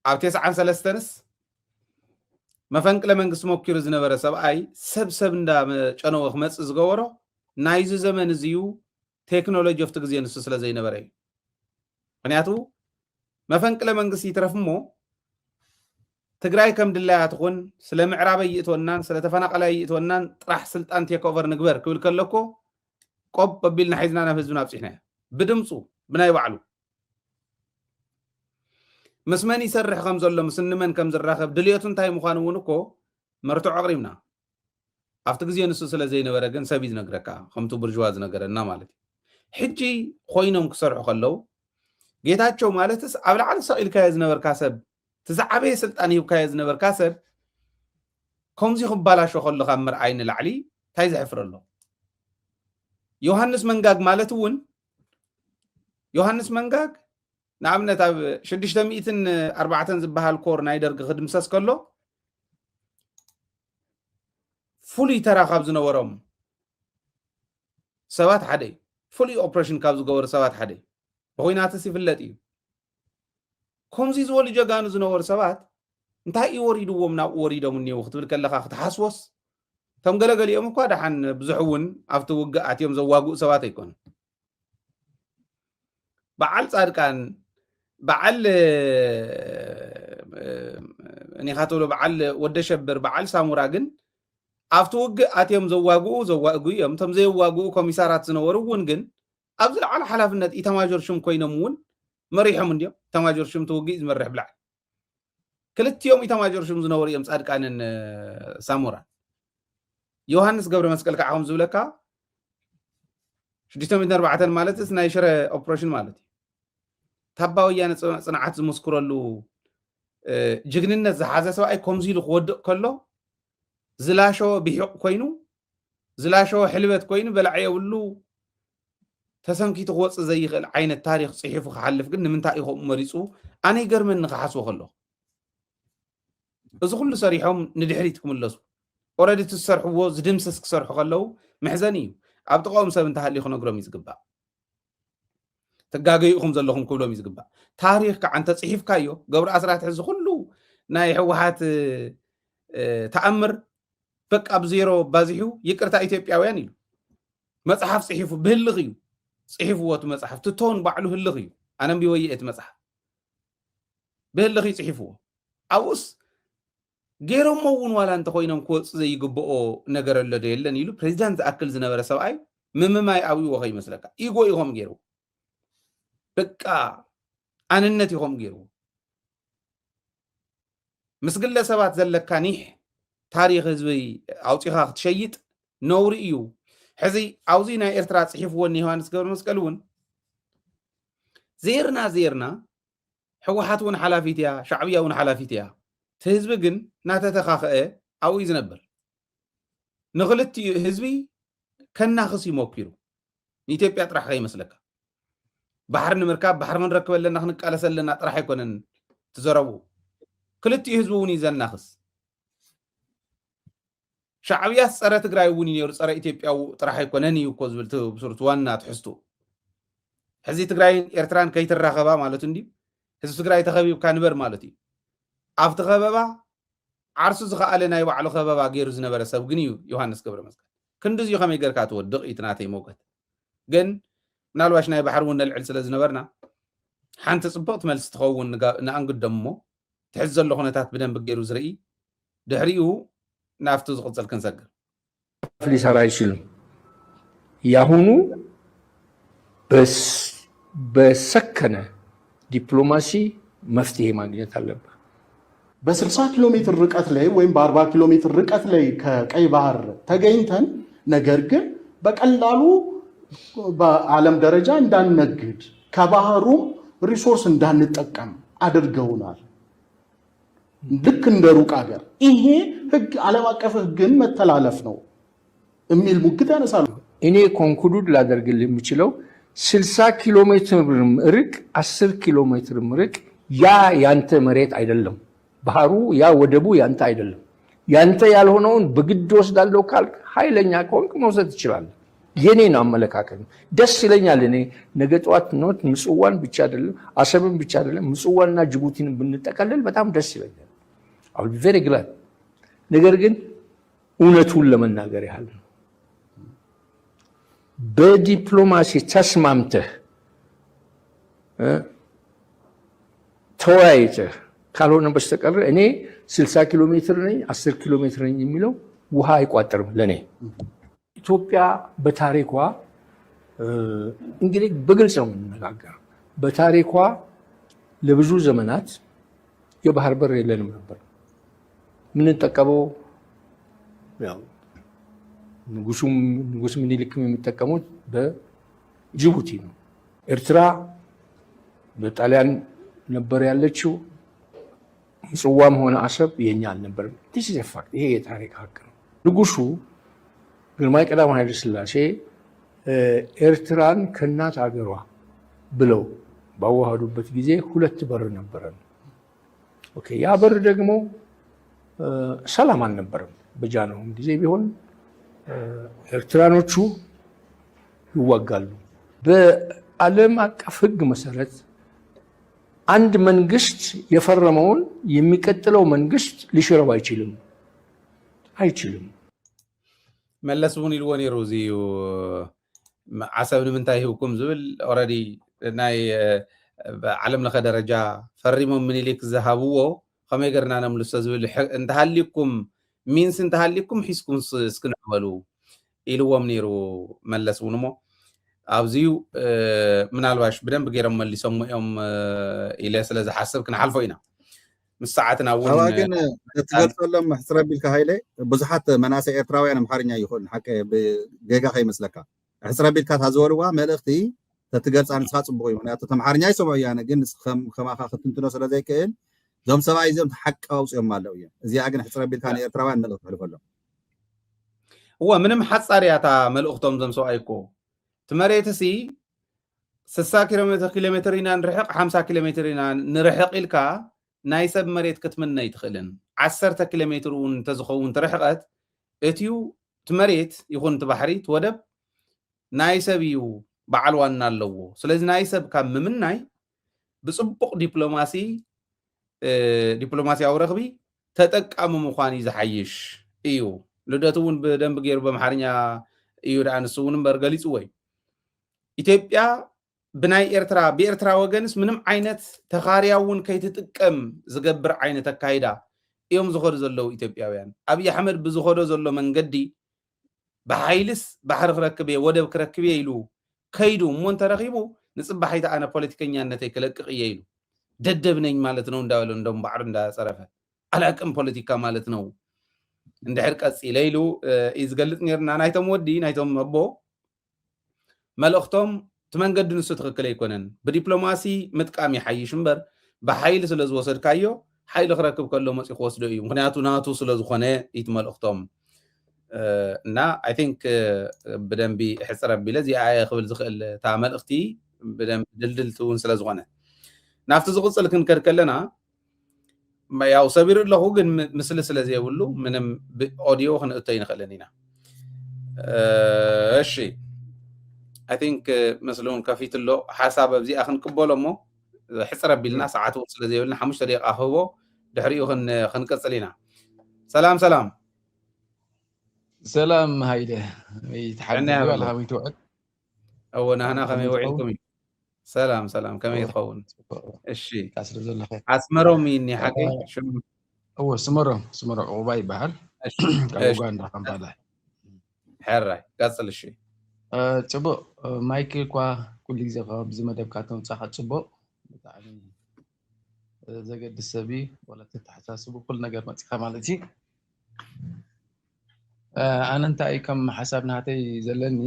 ኣብ 93ስ መፈንቅለ መንግስቲ ሞኪሩ ዝነበረ ሰብኣይ ሰብ እንዳጨነወ ክመፅእ ዝገበሮ ናይዚ ዘመን እዚዩ ቴክኖሎጂ ኣብቲ ግዜ ንሱ ስለ ዘይነበረ እዩ ምክንያቱ መፈንቅለ መንግስቲ ይትረፍ እሞ ትግራይ ከም ድላያ ትኹን ስለ ምዕራበይ ይእትወናን ስለ ተፈናቀላይ ይእትወናን ጥራሕ ስልጣን ቴክ ኦቨር ንግበር ክብል ከለኮ ቆብ በቢልና ሒዝና ናብ ህዝብና ኣብፅሕና ብድምፁ ብናይ ባዕሉ ምስ መን ይሰርሕ ከም ዘሎ ምስ ንመን ከም ዝራኸብ ድልየቱ እንታይ ምዃኑ እውን እኮ መርትዖ ኣቕሪብና ኣብቲ ግዜ ንሱ ስለ ዘይነበረ ግን ሰብ ዝነግረካ ከምቲ ብርዥዋ ዝነገረና ማለት እዩ ሕጂ ኮይኖም ክሰርሑ ከለው ጌታቸው ማለትስ ኣብ ላዕሊ ሰቂልካዮ ዝነበርካ ሰብ ትዛዓበየ ስልጣን ሂብካዮ ዝነበርካ ሰብ ከምዚ ክባላሾ ከለካ ምርኣይ ንላዕሊ እንታይ ዘሕፍር ኣሎ ዮሃንስ መንጋግ ማለት እውን ዮሃንስ መንጋግ ንኣብነት ኣብ 604 ዝበሃል ኮር ናይ ደርጊ ክድምሰስ ከሎ ፍሉይ ተራ ካብ ዝነበሮም ሰባት ሓደ እዩ ፍሉይ ኦፕሬሽን ካብ ዝገበሩ ሰባት ሓደ እዩ ብኩናትስ ይፍለጥ እዩ ከምዚ ዝበሉ ጀጋኑ ዝነበሩ ሰባት እንታይ እዩ ወሪድዎም ናብኡ ወሪዶም እኒአው ክትብል ከለካ ክትሓስቦስ እቶም ገለገሊኦም እኳ ደሓን ብዙሕ እውን ኣብቲ ውግእ ኣትዮም ዘዋግኡ ሰባት ኣይኮኑ በዓል ጻድቃን በዓል እኒኻትብሎ በዓል ወደሸብር በዓል ሳሙራ ግን ኣብቲ ውግእ ኣትዮም ዘዋግኡ እዮም እቶም ዘይዋግኡ ኮሚሳራት ዝነበሩ እውን ግን ኣብ ዝለዓለ ሓላፍነት ኢታማዦር ሹም ኮይኖም እውን መሪሖም እንዲዮም ኢታማዦር ሹም ትውግእ ዝመርሕ ብላዕሊ ክልቲኦም ኢታማዦር ሹም ዝነበሩ እዮም ጻድቃንን ሳሙራ ዮሃንስ ገብረ መስቀል ከዓ ከም ዝብለካ 604 ማለትስ ናይ ሽረ ኦፕሬሽን ማለት እዩ ታባ ወያነ ጽንዓት ዝመስክረሉ ጅግንነት ዝሓዘ ሰብኣይ ከምዚ ኢሉ ክወድቕ ከሎ ዝላሸወ ብሒቕ ኮይኑ ዝላሸወ ሕልበት ኮይኑ በላዕ የብሉ ተሰንኪቱ ክወፅእ ዘይኽእል ዓይነት ታሪክ ፅሒፉ ክሓልፍ ግን ንምንታይ እዩ ከምኡ መሪፁ ኣነ ይገርመኒ ክሓስቦ ከለኹ እዚ ኩሉ ሰሪሖም ንድሕሪት ክምለሱ ኦረዲ ትሰርሕዎ ዝድምስስ ክሰርሑ ከለው ምሕዘን እዩ ኣብ ጥቃኦም ሰብ እንተሃልዩ ክነግሮም እዩ ዝግባእ ተጋገይኹም ዘለኹም ክብሎም እዩ ዝግባእ ታሪክ ከዓ እንተፅሒፍካዮ ገብረ ኣስራት ሕዚ ኩሉ ናይ ሕወሓት ተኣምር በቃ ብዜሮ ባዚሑ ይቅርታ ኢትዮጵያውያን ኢሉ መፅሓፍ ፅሒፉ ብህልኽ እዩ ፅሒፍዎ እቲ መፅሓፍ ትቶን ባዕሉ ህልኽ እዩ ኣነ እምቢወይ እቲ መፅሓፍ ብህልኽ እዩ ፅሒፍዎ ኣብኡስ ገይሮሞ እውን ዋላ እንተኮይኖም ክወፅእ ዘይግብኦ ነገር ኣሎ ዶ የለን ኢሉ ፕሬዚዳንት ዝኣክል ዝነበረ ሰብኣይ ምምማይ ኣብይዎ ከይመስለካ ኢጎ ኢኹም ገይሩ በቃ ኣንነት ኢኹም ገይሩ ምስ ግለሰባት ዘለካ ኒሕ ታሪክ ህዝቢ ኣውፂኻ ክትሸይጥ ነውሪ እዩ ሕዚ ኣብዚ ናይ ኤርትራ ፅሒፍዎ ዮሃንስ ገብረ መስቀል እውን ዜርና ሕወሓት እውን ሓላፊት እያ ሻዕብያ እውን ሓላፊት እያ እቲ ህዝቢ ግን ናተተኻኽአ ኣብኡ ዝነብር ንክልቲኡ ህዝቢ ከናኽስ ይሞኪሩ ንኢትዮጵያ ጥራሕ ከይመስለካ ባሕሪ ንምርካብ ባሕሪ ክንረክብ ኣለና ክንቃለስ ኣለና ጥራሕ ኣይኮነን ትዘረቡ ክልቲኡ ህዝቢ እውን እዩ ዘናኽስ ሻዕብያስ ፀረ ትግራይ እውን ነይሩ ፀረ ኢትዮጵያ ጥራሕ ኣይኮነን እዩ እኮ ዝብል ብስሩት ዋና ትሕዝቱ ሕዚ ትግራይን ኤርትራን ከይትራኸባ ማለት እንዲ ህዝቢ ትግራይ ተኸቢብካ ንበር ማለት እዩ ኣብቲ ኸበባ ዓርሱ ዝኸኣለ ናይ ባዕሉ ኸበባ ገይሩ ዝነበረ ሰብ ግን እዩ ዮሃንስ ገብረ መስቀል ክንዲ እዚኡ ከመይ ጌርካ ትወድቕ እዩ ትናተይ መውቀት ግን ምናልባሽ ናይ ባሕሪ እውን ነልዕል ስለ ዝነበርና ሓንቲ ፅቡቕቲ መልሲ ትኸውን ንኣንግዶም እሞ ትሕዝ ዘሎ ኩነታት ብደንቢ ገይሩ ዝርኢ ድሕሪኡ ናፍቱ ዝቕፅል ክንሰግር ሊሰራ አይችልም ያሁኑ በሰከነ ዲፕሎማሲ መፍትሄ ማግኘት አለበት በ60 ኪሎ ሜትር ርቀት ላይ ወይም በ40 ኪሎ ሜትር ርቀት ላይ ከቀይ ባህር ተገኝተን ነገር ግን በቀላሉ በዓለም ደረጃ እንዳንነግድ ከባህሩም ሪሶርስ እንዳንጠቀም አድርገውናል ልክ እንደ ሩቅ ሀገር ይሄ ህግ ዓለም አቀፍ ህግን መተላለፍ ነው የሚል ሙግት ያነሳሉ እኔ ኮንክሉድ ላደርግልህ የምችለው 60 ኪሎ ሜትር ርቅ 10 ኪሎ ሜትር ርቅ ያ ያንተ መሬት አይደለም ባህሩ ያ ወደቡ ያንተ አይደለም ያንተ ያልሆነውን በግድ ወስዳለሁ ካልክ ኃይለኛ ከሆንክ መውሰድ ትችላለህ። የኔ ነው አመለካከት። ደስ ይለኛል እኔ ነገ ጠዋት ነው ምጽዋን ብቻ አይደለም አሰብን ብቻ አይደለም ምጽዋና ጅቡቲን ብንጠቀለል በጣም ደስ ይለኛል። አሁን ቬሪ ግላድ። ነገር ግን እውነቱን ለመናገር ያህል ነው በዲፕሎማሲ ተስማምተህ ተወያይተህ ካልሆነ በስተቀር እኔ 60 ኪሎ ሜትር ነኝ 10 ኪሎ ሜትር ነኝ የሚለው ውሃ አይቋጠርም ለኔ። ኢትዮጵያ በታሪኳ እንግዲህ በግልጽ ነው የምንነጋገር። በታሪኳ ለብዙ ዘመናት የባህር በር የለንም ነበር። የምንጠቀመው ያው ንጉስ ምኒልክም የሚጠቀሙት በጅቡቲ ነው። ኤርትራ በጣሊያን ነበር ያለችው። ምጽዋም ሆነ አሰብ የኛ አልነበረም። ዲስ ኢዝ ፋክት። ይሄ የታሪክ ሀቅ ነው። ንጉሱ ግርማዊ ቀዳማዊ ኃይለ ሥላሴ ኤርትራን ከእናት አገሯ ብለው ባዋሃዱበት ጊዜ ሁለት በር ነበረን። ኦኬ፣ ያ በር ደግሞ ሰላም አልነበረም። በጃንሆም ጊዜ ቢሆን ኤርትራኖቹ ይዋጋሉ። በዓለም አቀፍ ሕግ መሰረት አንድ መንግስት የፈረመውን የሚቀጥለው መንግስት ሊሽረው አይችልም። መለስ እውን ኢልዎ ነይሩ እዚዩ ዓሰብ ንምንታይ ሂብኩም ዝብል ኦልሬዲ ናይ ዓለም ለኸ ደረጃ ፈሪሞም ምኒልክ ዝሃብዎ ከመይ ገርና ነምልሶ ዝብል እንተሃሊኩም ሚንስ እንተሃሊኩም ሒዝኩም እስክንዕበሉ ኢልዎም ነይሩ መለስ እውን እሞ ኣብዚዩ ምናልባሽ ብደንብ ገይሮም መሊሶም እዮም ኢለ ስለ ዝሓስብ ክንሓልፎ ኢና ምስ ሰዓትና እውን ግን ትገልፀሎም ሕፅረ ቢልካ ሃይለ ብዙሓት መናእሰይ ኤርትራውያን ኣምሓርኛ ይኽእሉ ሓቂ ጌጋ ከይመስለካ ሕፅረ ቢልካ ታዝበልዋ መልእኽቲ ተትገልፃ ንስኻ ፅቡቅ እዩ። ምክንያቱ ተምሓርኛ ይሰምዑ እያ ግን ከማኻ ክትንትኖ ስለ ዘይክእል እዞም ሰብኣይ እዚኦም ተሓቂ ኣውፅኦም ኣለው እዮም። እዚኣ ግን ሕፅረ ቢልካ ንኤርትራውያን መልእኽቲ ሕልፈሎም እዋ ምንም ሓፃር እያ እታ መልእኽቶም ዞም ሰብኣይ እኮ ትመሬትሲ 60 ኪሎ ሜትር ኢና ንርሕቕ 50 ኪሎ ሜትር ኢና ንርሕቕ ኢልካ ናይ ሰብ መሬት ክትምነ ይትኽእልን 10 ኪሎ ሜትር እውን እንተዝኸውን ትርሕቐት እትዩ ትመሬት ይኹን ትባሕሪ ትወደብ ናይ ሰብ እዩ በዓል ዋና ኣለዎ። ስለዚ ናይ ሰብ ካብ ምምናይ ብፅቡቕ ዲፕሎማሲያዊ ረኽቢ ተጠቃሚ ምዃን እዩ ዝሓይሽ እዩ። ልደቱ እውን ብደንብ ገይሩ በኣምሓርኛ እዩ ደኣ ንሱ እውን እምበር ገሊፅዎ እዩ። ኢትዮጵያ ብናይ ኤርትራ ብኤርትራ ወገንስ ምንም ዓይነት ተኻርያ እውን ከይትጥቀም ዝገብር ዓይነት ኣካይዳ እዮም ዝኸዱ ዘለዉ ኢትዮጵያውያን። ኣብዪ ኣሕመድ ብዝኸዶ ዘሎ መንገዲ ብሓይልስ ባሕሪ ክረክብ እየ ወደብ ክረክብ እየ ኢሉ ከይዱ እሞ እንተረኺቡ ንፅባሒታ ኣነ ፖለቲከኛነተይ ክለቅቕ እየ ኢሉ ደደብ ነኝ ማለት ነው እንዳበለ እንደም ባዕሩ እንዳፀረፈ ኣላቅም ፖለቲካ ማለት ነው እንድሕር ቀፂለ ኢሉ እዩ ዝገልፅ ነርና። ናይቶም ወዲ ናይቶም ኣቦ መልእኽቶም እቲ መንገዲ ንሱ ትኽክል ኣይኮነን። ብዲፕሎማሲ ምጥቃም ይሓይሽ እምበር ብሓይሊ ስለ ዝወሰድካዮ ሓይሊ ክረክብ ከሎ መፂኡ ክወስዶ እዩ። ምክንያቱ ናቱ ስለ ዝኾነ ኢት መልእኽቶም እና ኣይ ቲንክ ብደንቢ ሕፅረ ኣቢለ እዚኣ ክብል ዝኽእል እታ መልእኽቲ ብደንቢ ድልድልቲ እውን ስለ ዝኾነ ናብቲ ዝቕፅል ክንከድ ከለና ያው ሰቢሩ ኣለኹ ግን ምስሊ ስለ ዘየብሉ ምንም ብኦዲዮ ክንእቶ ይንኽእልን ኢና። እሺ ኣይ ቲንክ ምስሊ እውን ከፊት ኣሎ ሓሳብ ኣብዚኣ ክንቅበሎ እሞ ሕፅረ ኣቢልና ሰዓት እውን ስለ ዘየብልና 5 ደቂቓ ክህቦ ድሕሪኡ ክንቅፅል ኢና። ሰላም ሰላም ሰላም ሃይለ ይተሓደዩ ኣልሃመይ ትውዕል እወ ናህና ከመይ ውዒልኩም እዩ? ሰላም ሰላም ከመይ ትኸውን? እሺ ካስለ ዘለኸ ኣስመሮም ይኒ ሓቂ እወ ስመሮ ዕቁባ ይበሃል ካብ ኡጋንዳ ካምፓላ ሕራይ ቀፅል። እሺ ፅቡቅ ማይክል እኳ ኩሉ ግዜ ካብዚ መደብካ ተምፃኻ ፅቡቅ ብጣዕሚ ዘገድስ ሰብ ወላ ተተሓሳስቡ ኩሉ ነገር መፂኻ ማለት እዩ። ኣነ እንታይ ከም ሓሳብ ናተይ ዘለኒ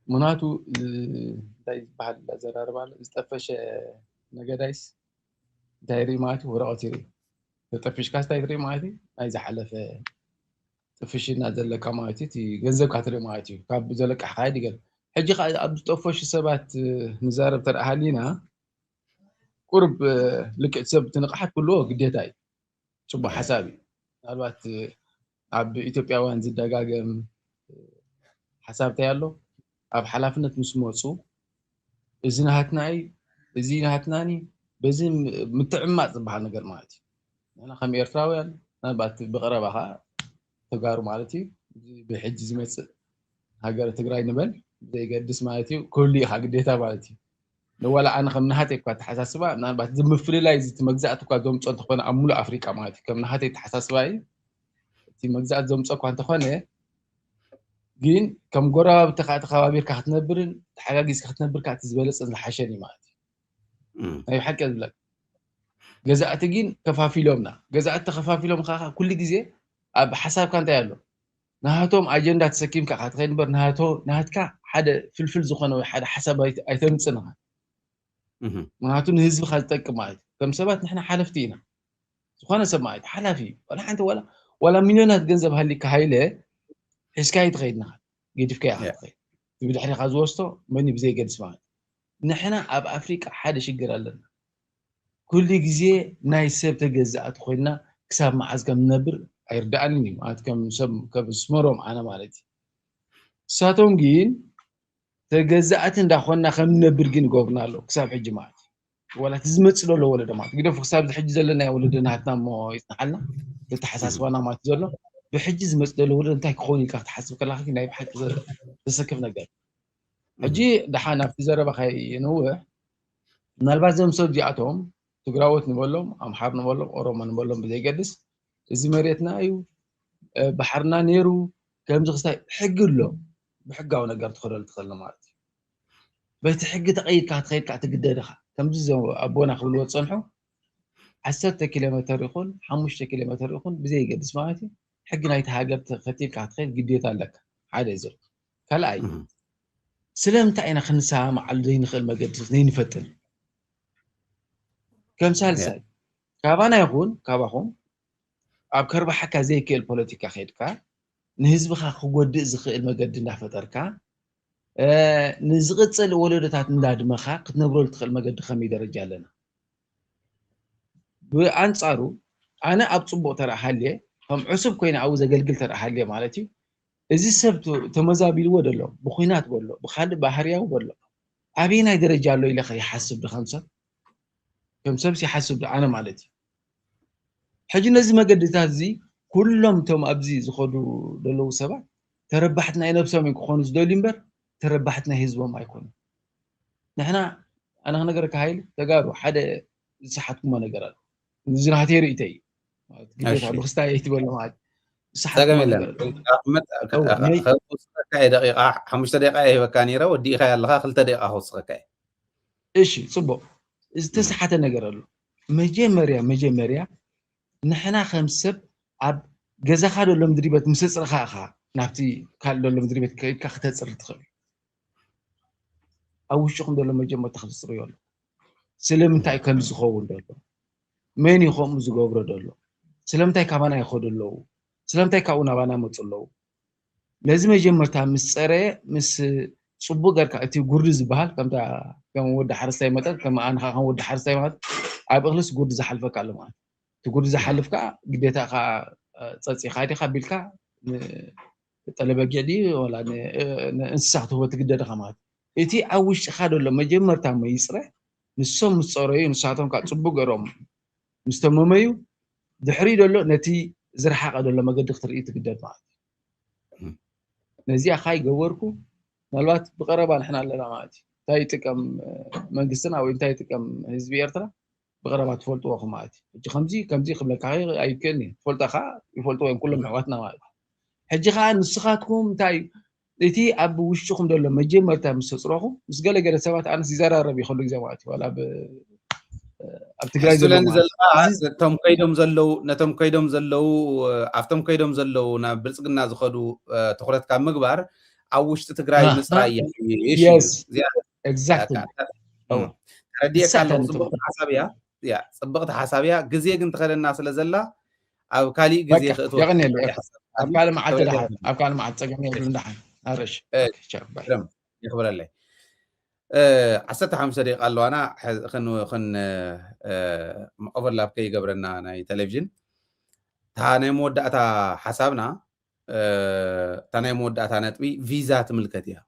ምክንያቱ እንታይ ዝበሃል ዘራርባ ዝጠፈሸ ነገዳይስ እንታይ ርኢ ማለት እዩ ወረቐት ይርኢ ተጠፊሽካ እንታይ ትርኢ ማለት እዩ ናይ ዝሓለፈ ጥፍሽና ዘለካ ማለት እዩ ገንዘብካ ትርኢ ማለት እዩ ካብ ዘለቃሕካ ይድገል ሕጂ ኣብ ዝጠፈሹ ሰባት ንዛረብ ተረእ ሃሊና ቁርብ ልክዕ ሰብ ትንቕሓት ክህልዎ ግዴታ እዩ። ፅቡቅ ሓሳብ እዩ ምናልባት ኣብ ኢትዮጵያውያን ዝደጋገም ሓሳብ እንታይ ኣሎ ኣብ ሓላፍነት ምስ መፁ እዚ ናሃትናይ እዚ ናሃትናኒ በዚ ምትዕማፅ ዝበሃል ነገር ማለት እዩ ንሕና ከም ኤርትራውያን ምናልባት ብቐረባ ኸ ተጋሩ ማለት እዩ ብሕጂ ዝመፅእ ሃገረ ትግራይ ንበል ዘይገድስ ማለት እዩ ኩሉ ኢኻ ግዴታ ማለት እዩ ንዋላ ኣነ ከም ናሃተይ እኳ ተሓሳስባ ምናልባት ዝምፍልላይ እዚ መግዛእቲ እኳ ዘምፆ እንተኾነ ኣብ ሙሉእ ኣፍሪቃ ማለት እዩ ከም ናሃተይ ተሓሳስባ እዩ እቲ መግዛእቲ ዘምፆ እኳ እንተኾነ ግን ከም ጎረባብቲ ከዓ ተኸባቢርካ ክትነብርን ተሓጋጊዝካ ክትነብርካ እቲ ዝበለፀን ዝሓሸን እዩ ማለት እዩ ናይ ሓቂ ዝብለካ ገዛእቲ ግን ከፋፊሎምና ገዛእቲ ተኸፋፊሎም ከዓ ኩሉ ግዜ ኣብ ሓሳብካ እንታይ ኣሎ ናሃቶም ኣጀንዳ ተሰኪምካ ክትኸይድ እምበር ናሃትካ ሓደ ፍልፍል ዝኾነ ወይ ሓደ ሓሳብ ኣይተምፅን ኢኻ ምክንያቱ ንህዝብካ ዝጠቅም ማለት እዩ ከም ሰባት ንሕና ሓለፍቲ ኢና ዝኾነ ሰብ ማለት ሓላፊ እዩ ዋላ ሓንቲ ዋላ ሚልዮናት ገንዘብ ሃሊካ ሃይለ ሒዝካ ይትኸይድና ገዲፍካ ኢኻ ትኸይድ ብድሕሪኻ ዝወስቶ መን ብዘይገድስ ማለት ንሕና ኣብ ኣፍሪቃ ሓደ ሽግር ኣለና ኩሉ ግዜ ናይ ሰብ ተገዛእቲ ኮይና ክሳብ መዓዝ ከም ንነብር ኣይርዳእንን እዩ ማለት ከም ሰብ ከም ስመሮም ኣነ ማለት እዩ ንሳቶም ግን ተገዛእቲ እንዳኾንና ከም ንነብር ግን ይገብሩና ኣሎ ክሳብ ሕጂ ማለት እዩ ዋላ እቲ ዝመፅእ ዘሎ ወለዶ ማለት ግደፉ ክሳብ ሕጂ ዘለና ወለዶና ሃትና እሞ ይፅናሓልና ተተሓሳስባና ማለት ዘሎ ብሕጂ ዝመፅእ ዘሎ ወለዶ እንታይ ክኾን ኢልካ ክትሓስብ ከለካ ግን ናይ ብሓቂ ዘሰክፍ ነገር ሕጂ ድሓን ኣብቲ ዘረባኸ የንውሕ ምናልባት ዞም ሰብ እዚኣቶም ትግራዎት ንበሎም ኣምሓር ንበሎም ኦሮሞ ንበሎም ብዘይገድስ እዚ መሬትና እዩ ባሕርና ነይሩ ከምዚ ክስታይ ሕጊ ኣሎ ብሕጋዊ ነገር ትኸደሉ ትኽእል ማለት እዩ በቲ ሕጊ ተቐይድካ ክትኸይድካ ትግደድ ኢኻ ከምዚ ኣቦና ክብልዎ ዝፀንሑ 10 ኪሎ ሜትር ይኹን 5 ኪሎ ሜትር ይኹን ብዘይገድስ ማለት እዩ ሕጊ ናይቲ ሃገር ተኸቲልካ ክትኸይድ ግዴታ ኣለካ ሓደ እዩ ዘሎ ካልኣይ ስለምንታይ ኢና ክንሰማዓሉ ዘይንኽእል መገዲ ዘይንፈትን ከም ሳልሳይ ካባና ይኹን ካባኹም ኣብ ከርባሓካ ዘይክእል ፖለቲካ ኸይድካ ንህዝብኻ ክጎድእ ዝኽእል መገዲ እንዳፈጠርካ ንዝቕፅል ወለዶታት እንዳድመኻ ክትነብረሉ ትኽእል መገዲ ከመይ ደረጃ ኣለና ብኣንጻሩ ኣነ ኣብ ፅቡቕ ተረእ ሃልየ ከም ዕሱብ ኮይነ ኣብኡ ዘገልግል ተረእ ሃልየ ማለት እዩ እዚ ሰብ ተመዛቢልዎ ደሎ ብኩናት በሎ ብካልእ ባህርያዊ በሎ ኣበየናይ ደረጃ ኣሎ ኢለ ይሓስብ ዶ ከም ሰብ ይሓስብ ዶ ኣነ ማለት እዩ ሕጂ ነዚ መገድታት እዚ ኩሎም እቶም ኣብዚ ዝኸዱ ዘለዉ ሰባት ተረባሕቲ ናይ ነብሶም ክኾኑ ዝደልዩ እምበር ተረባሕቲ ናይ ህዝቦም ኣይኮኑ ንሕና ኣነ ክነገረካ ሃይል ተጋሩ ሓደ ዝሰሓትኩሞ ነገር ኣሎ ዝናተይ ርእተይ ግዴታ ብክስታይ ኣይትበሎ ማለት ساقم يلا دقيقة 5 دقيقة هيبقى نيرة ودي خيال لها 3 دقيقة خلصك እሺ ፅቡቅ ዝተሰሓተ ነገር ኣሎ መጀመርያ ንሕና ከም ሰብ ኣብ ገዛኻ ደሎ ምድሪ ቤት ምስ ፅርኻ ኢኻ ናብቲ ካልእ ደሎ ምድሪ ቤት ከይድካ ክተፅሪ ትኽእል ኣብ ውሽጥኩም ደሎ መጀመርታ ክትፅርዮ ኣሎ ስለምንታይ ከም ዝኸውን ደሎ መን እዩ ከምኡ ዝገብሮ ደሎ ስለምንታይ ካባና ይኸዱ ኣለዉ ስለምንታይ ካብኡ ናባና መፁ ኣለዉ ነዚ መጀመርታ ምስ ፀረየ ምስ ፅቡቅ ጌርካ እቲ ጉርዲ ዝበሃል ከም ወዲ ሓረስታይ መጠን ከም ኣንኻ ከም ወዲ ሓረስታይ ማለት ኣብ እኽልስ ጉርዲ ዝሓልፈካ ኣሎ ማለት እቲ ጉርዲ ዝሓልፍካ ግዴታ ኻ ፀፂኻ ዲኻ ቢልካ ጠለበጊዕ ድዩ ወላ ንእንስሳ ክትህቦ ትግደድ ኢኻ ማለት እቲ ኣብ ውሽጢኻ ደሎ መጀመርታ መይፅረይ ንሶም ምስ ፀረዩ ንሳቶም ከዓ ፅቡቅ ገይሮም ምስ ተመመዩ ድሕሪ ደሎ ነቲ ዝረሓቐ ደሎ መገዲ ክትርኢ ትግደድ ማለት እዩ ነዚኣ ኸ ይገበርኩ ምናልባት ብቀረባ ንሕና ኣለና ማለት እዩ እንታይ ይጥቀም መንግስትና ወይ እንታይ ይጥቀም ህዝቢ ኤርትራ ብቀረባ ትፈልጥዎ ማለት እዩ ሕጂ ከምዚ ክብለካ ኣይከኣልኒ ትፈልጣ ይፈልጥዎ እዮም ኩሎም ኣሕዋትና ማለት እዩ ሕጂ ከዓ ንስኻትኩም እንታይ እቲ ኣብ ውሽጥኩም ደሎ መጀመርታ ምስ ተፅረኹም ምስ ገለገለ ሰባት ኣነስ ይዘራረብ ይኸሉ ግዜ ማለት እዩ ዋላ ኣብ ትግራይ ነቶም ከይዶም ዘለው ኣብቶም ከይዶም ዘለው ናብ ብልፅግና ዝኸዱ ትኩረት ካብ ምግባር ኣብ ውሽጢ ትግራይ ምስራይ ፅብቕቲ ሓሳብ እያ ግዜ ግን ትኸደና ስለ ዘላ ኣብ ካሊእ ግዜ ክእትወ ኣብ ካልእ መዓልቲ ፀገም የብሉ እንዳሓን ኣረሽ ይኽብረለይ 15 ደቂቃ ኣለዋና ኦቨርላፕ ከይገብረና ናይ ቴሌቭዥን تاني مودعتا حسابنا تاني مودعتا نتبي فيزا تملكتها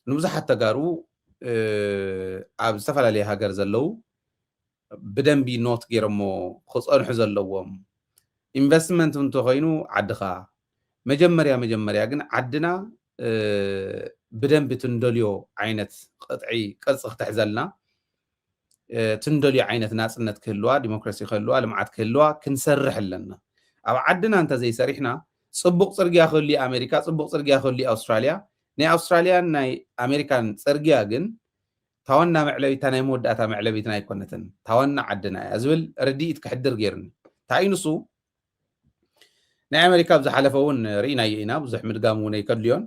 نبزحت تقارو عب استفعل عليها هاجر زلو بدنبي نوت غيرمو خصقن حزلوهم ኢንቨስትመንት እንተኾይኑ ዓድኻ መጀመርያ ግን ዓድና ብደንቢ ትንደልዮ ዓይነት ቅጥዒ ቅርፂ ክትሕዘልና ትንደልዮ ዓይነት ናፅነት ክህልዋ ዲሞክራሲ ክህልዋ ልምዓት ክህልዋ ክንሰርሕ ኣለና ኣብ ዓድና እንተዘይሰሪሕና ፅቡቕ ፅርግያ ክህሉ ኣሜሪካ ፅቡቕ ፅርግያ ክህሉ ኣውስትራልያ ናይ ኣውስትራልያን ናይ ኣሜሪካን ፅርግያ ግን ታወና መዕለቢታ ናይ መወዳእታ መዕለቢትና ኣይኮነትን ታወና ዓድና እያ ዝብል ርድኢት ክሕድር ገይርኒ እንታይ ንሱ ናይ ኣሜሪካ ብዝሓለፈ እውን ርኢናዮ ኢና ብዙሕ ምድጋም እውን ኣይከድልዮን